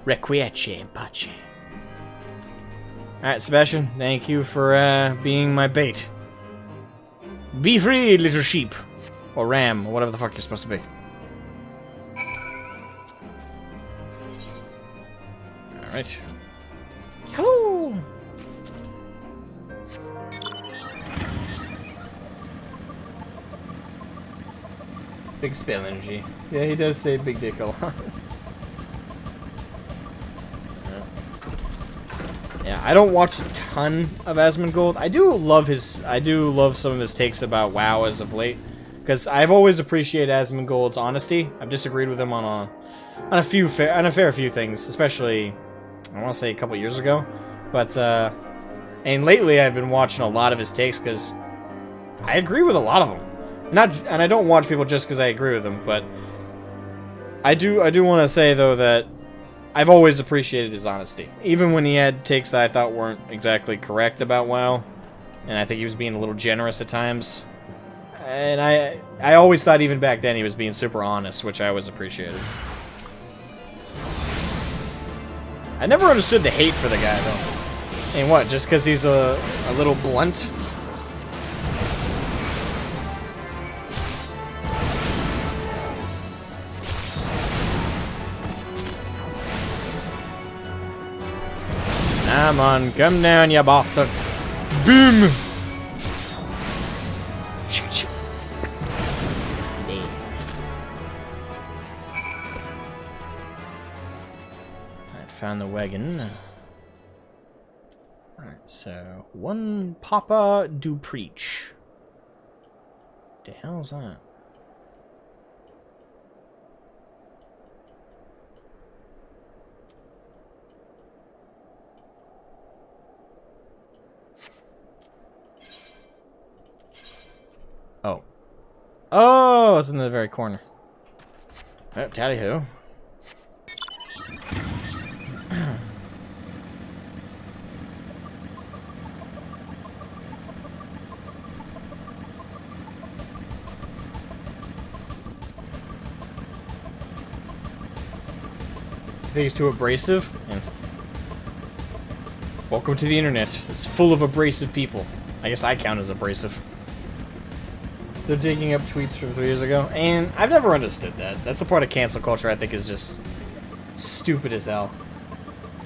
Requiesce in pace. Alright, Sebastian, thank you for being my bait. Be free, little sheep. Or ram, or whatever the fuck you're supposed to be. Alright. Yahoo! Big spell energy. Yeah, he does say big dick a lot. Yeah, I don't watch a ton of Asmongold. I do love some of his takes about WoW as of late, because I've always appreciated Asmongold's honesty. I've disagreed with him on a fair few things, especially I want to say a couple years ago. But and lately I've been watching a lot of his takes because I agree with a lot of them. And I don't watch people just because I agree with them, but I do want to say though that I've always appreciated his honesty, even when he had takes that I thought weren't exactly correct about WoW, and I think he was being a little generous at times. And I always thought even back then he was being super honest, which I always appreciated. I never understood the hate for the guy though. And what? Just because he's a little blunt? Come on, come down, you bastard. Boom! Alright, found the wagon. Alright, so one Papa do preach. The hell's that? Oh. Oh, it's in the very corner. Oh, tally-ho. I think he's too abrasive. Yeah. Welcome to the internet. It's full of abrasive people. I guess I count as abrasive. They're digging up tweets from 3 years ago, and I've never understood that. That's the part of cancel culture I think is just stupid as hell.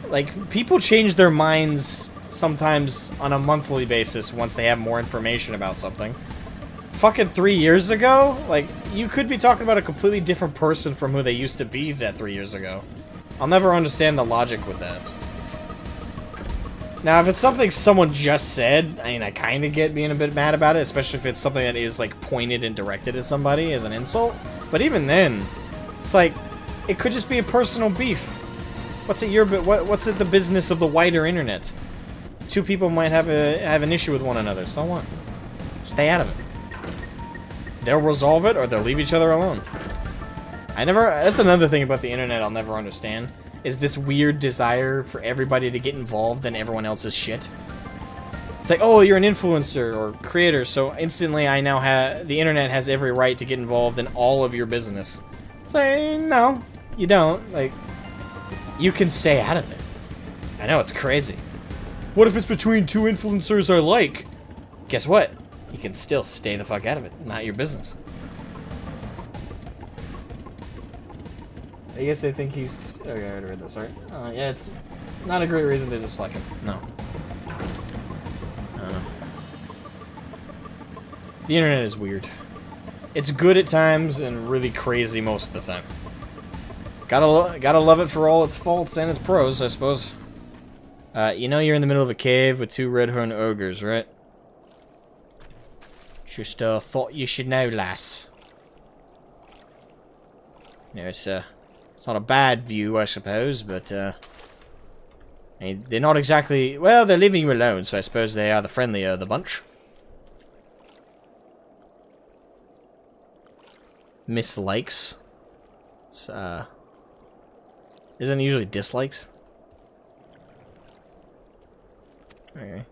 Like, people change their minds sometimes on a monthly basis once they have more information about something. Fucking 3 years ago? Like, you could be talking about a completely different person from who they used to be that 3 years ago. I'll never understand the logic with that. Now, if it's something someone just said, I mean, I kind of get being a bit mad about it, especially if it's something that is, like, pointed and directed at somebody as an insult. But even then, it's like, it could just be a personal beef. What's it what's it the business of the wider internet? Two people might have an issue with one another, so what? Stay out of it. They'll resolve it, or they'll leave each other alone. That's another thing about the internet I'll never understand. Is this weird desire for everybody to get involved in everyone else's shit. It's like, oh, you're an influencer or creator, so instantly I now have the internet has every right to get involved in all of your business. It's like, no, you don't. Like, you can stay out of it. I know, it's crazy. What if it's between two influencers I like? Guess what? You can still stay the fuck out of it. Not your business. I guess they think he's... Okay, I already read this, right? Yeah, it's not a great reason to dislike him. No. The internet is weird. It's good at times and really crazy most of the time. Gotta love it for all its faults and its pros, I suppose. You know you're in the middle of a cave with two red-horned ogres, right? Just thought you should know, lass. You know, it's not a bad view, I suppose, but I mean, they're not exactly... Well, they're leaving you alone, so I suppose they are the friendlier of the bunch. Mislikes. It's, isn't it usually dislikes? Okay.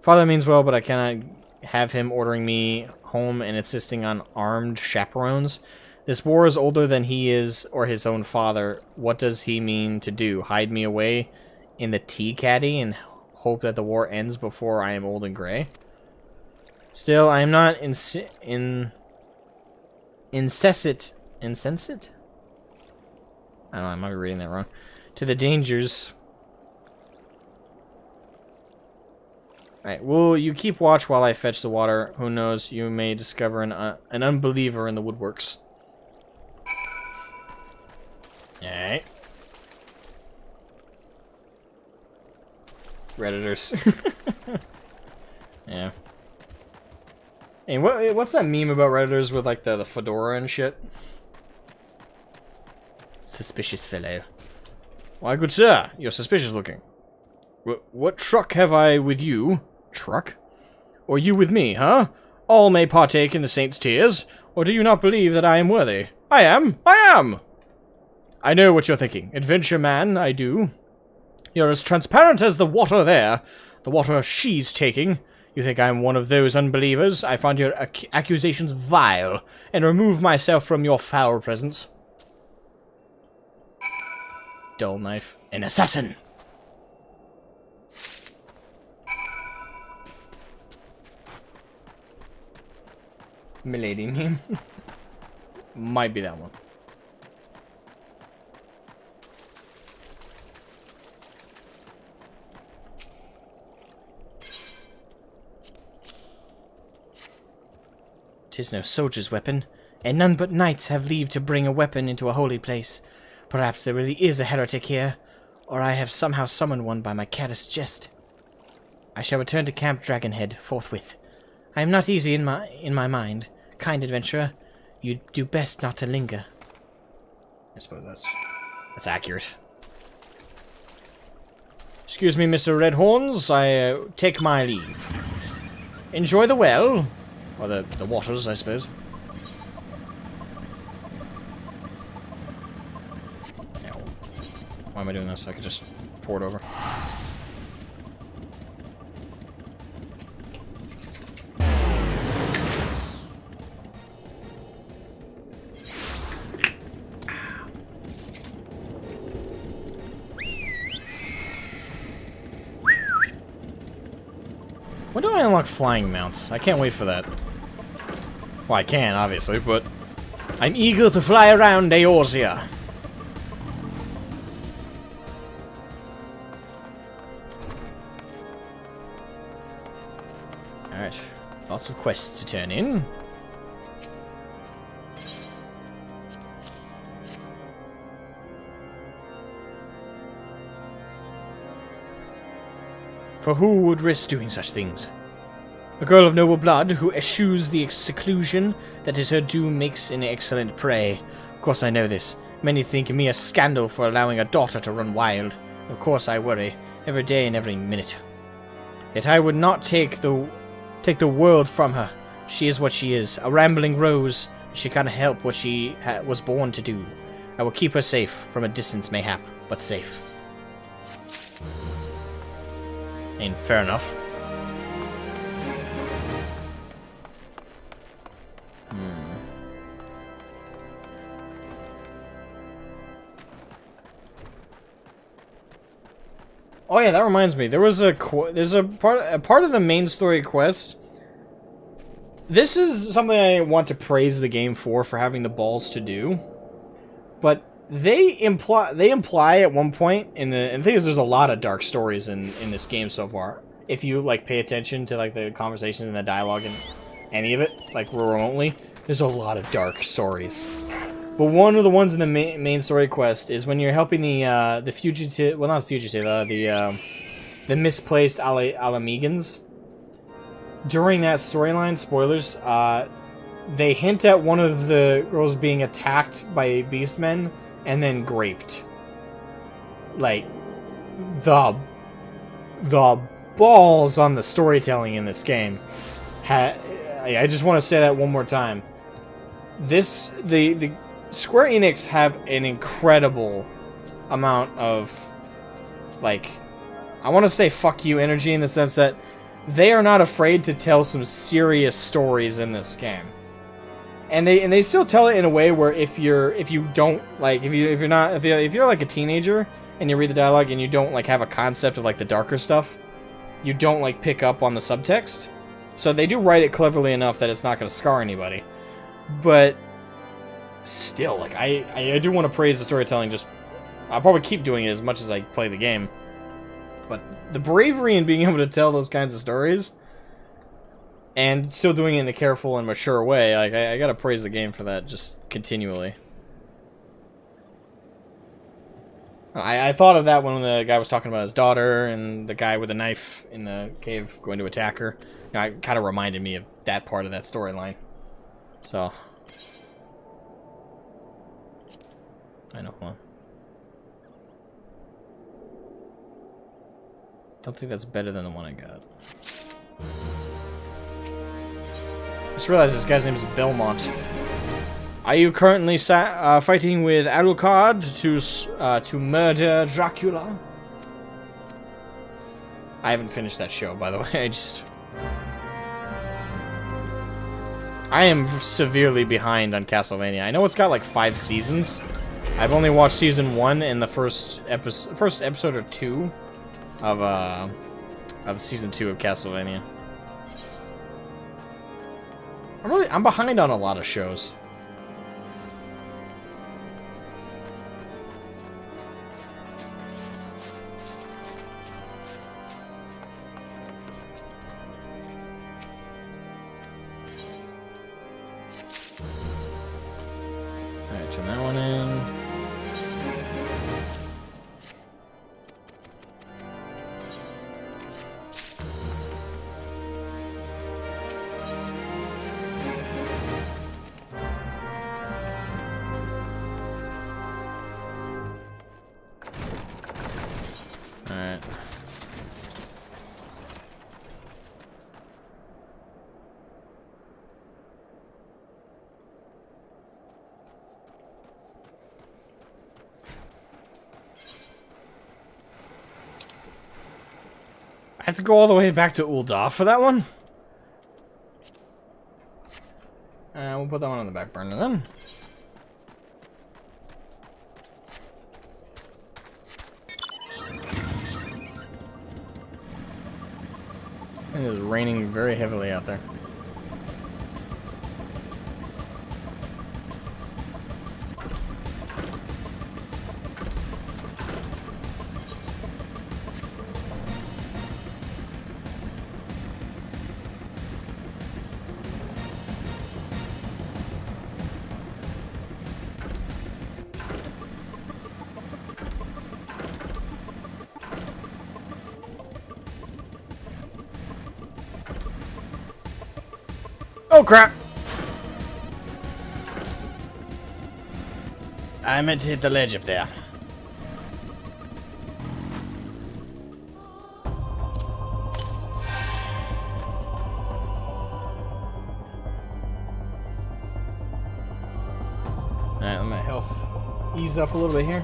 Father means well, but I cannot have him ordering me home and insisting on armed chaperones. This war is older than he is or his own father. What does he mean to do? Hide me away in the tea caddy and hope that the war ends before I am old and gray? Still, I am not insensate? I don't know, I might be reading that wrong. To the dangers. Alright, well, you keep watch while I fetch the water. Who knows, you may discover an unbeliever in the woodworks. Alright. Redditors. Yeah. Hey, what's that meme about Redditors with, like, the fedora and shit? Suspicious fellow. Why, good sir, you're suspicious looking. What truck have I with you? Truck? Or you with me, huh? All may partake in the saint's tears, or do you not believe that I am worthy? I am! I am! I know what you're thinking. Adventure man, I do. You're as transparent as the water there. The water she's taking. You think I'm one of those unbelievers? I find your accusations vile, and remove myself from your foul presence. Dull knife. An assassin! Milady meme. Might be that one. "'Tis no soldier's weapon, and none but knights have leave to bring a weapon into a holy place. Perhaps there really is a heretic here, or I have somehow summoned one by my careless jest. I shall return to Camp Dragonhead forthwith. I am not easy in my mind. Kind adventurer, you do best not to linger." I suppose that's accurate. Excuse me, Mr. Redhorns, I take my leave. Enjoy the well. Or the waters, I suppose. Why am I doing this? I could just pour it over. When do I unlock flying mounts? I can't wait for that. Well, I can, obviously, but I'm eager to fly around Eorzea. Alright, lots of quests to turn in. For who would risk doing such things? A girl of noble blood who eschews the seclusion that is her doom makes an excellent prey. Of course I know this. Many think me a scandal for allowing a daughter to run wild. Of course I worry, every day and every minute. Yet I would not take the world from her. She is what she is, a rambling rose. She can't help what she was born to do. I will keep her safe, from a distance mayhap, but safe. And fair enough. Oh yeah, that reminds me. There was there's a part of the main story quest. This is something I want to praise the game for having the balls to do. But they imply at one point and the thing is there's a lot of dark stories in this game so far. If you like pay attention to like the conversations and the dialogue and any of it, like remotely, there's a lot of dark stories. But one of the ones in the main story quest is when you're helping the fugitive, well not fugitive, the misplaced Alamegans. During that storyline, spoilers, they hint at one of the girls being attacked by beastmen and then graped. Like, the balls on the storytelling in this game. I just want to say that one more time. The Square Enix have an incredible amount of, like, I want to say fuck you energy in the sense that they are not afraid to tell some serious stories in this game. And they still tell it in a way where if you're like a teenager and you read the dialogue and you don't like have a concept of like the darker stuff, you don't like pick up on the subtext. So they do write it cleverly enough that it's not going to scar anybody. But still, like I do want to praise the storytelling. Just I'll probably keep doing it as much as I play the game. But the bravery in being able to tell those kinds of stories and still doing it in a careful and mature way, like I gotta praise the game for that just continually. I thought of that when the guy was talking about his daughter and the guy with the knife in the cave going to attack her. You know, it kind of reminded me of that part of that storyline. So I know, hold on. Don't think that's better than the one I got. Just realized this guy's name is Belmont. Are you currently fighting with Alucard to murder Dracula? I haven't finished that show, by the way. I am severely behind on Castlevania. I know it's got like 5 seasons. I've only watched season 1 and the first episode or 2 of season 2 of Castlevania. I'm behind on a lot of shows. Alright, turn that one in. Alright. I have to go all the way back to Ul'dah for that one? We'll put that one on the back burner then. It is raining very heavily out there. Oh crap! I meant to hit the ledge up there. Alright, let my health ease up a little bit here.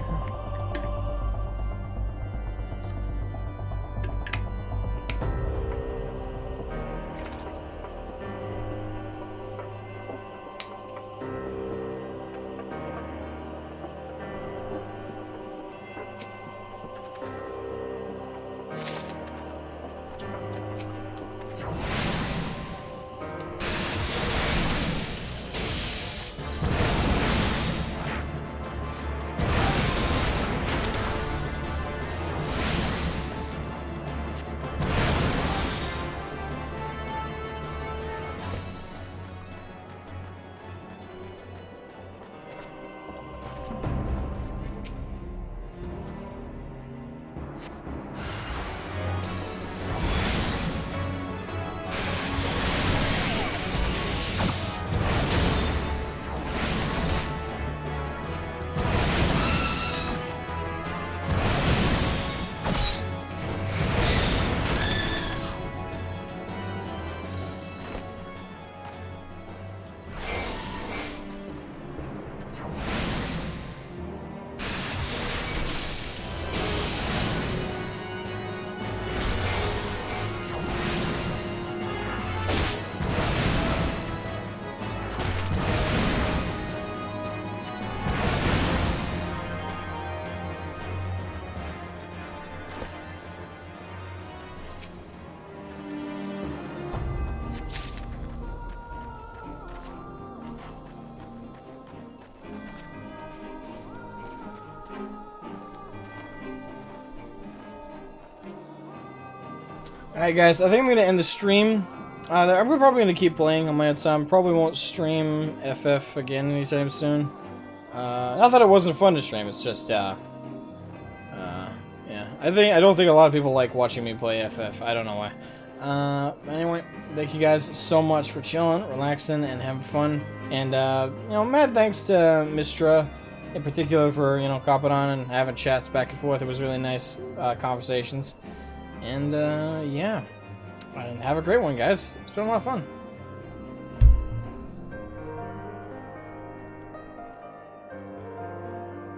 Alright guys, I think I'm going to end the stream. I'm probably going to keep playing on my own time. Probably won't stream FF again anytime soon. Not that it wasn't fun to stream, it's just, yeah. I don't think a lot of people like watching me play FF. I don't know why. Anyway, thank you guys so much for chilling, relaxing, and having fun. And, you know, mad thanks to Mistra in particular for, you know, copping on and having chats back and forth. It was really nice conversations. And, yeah. And have a great one, guys. It's been a lot of fun.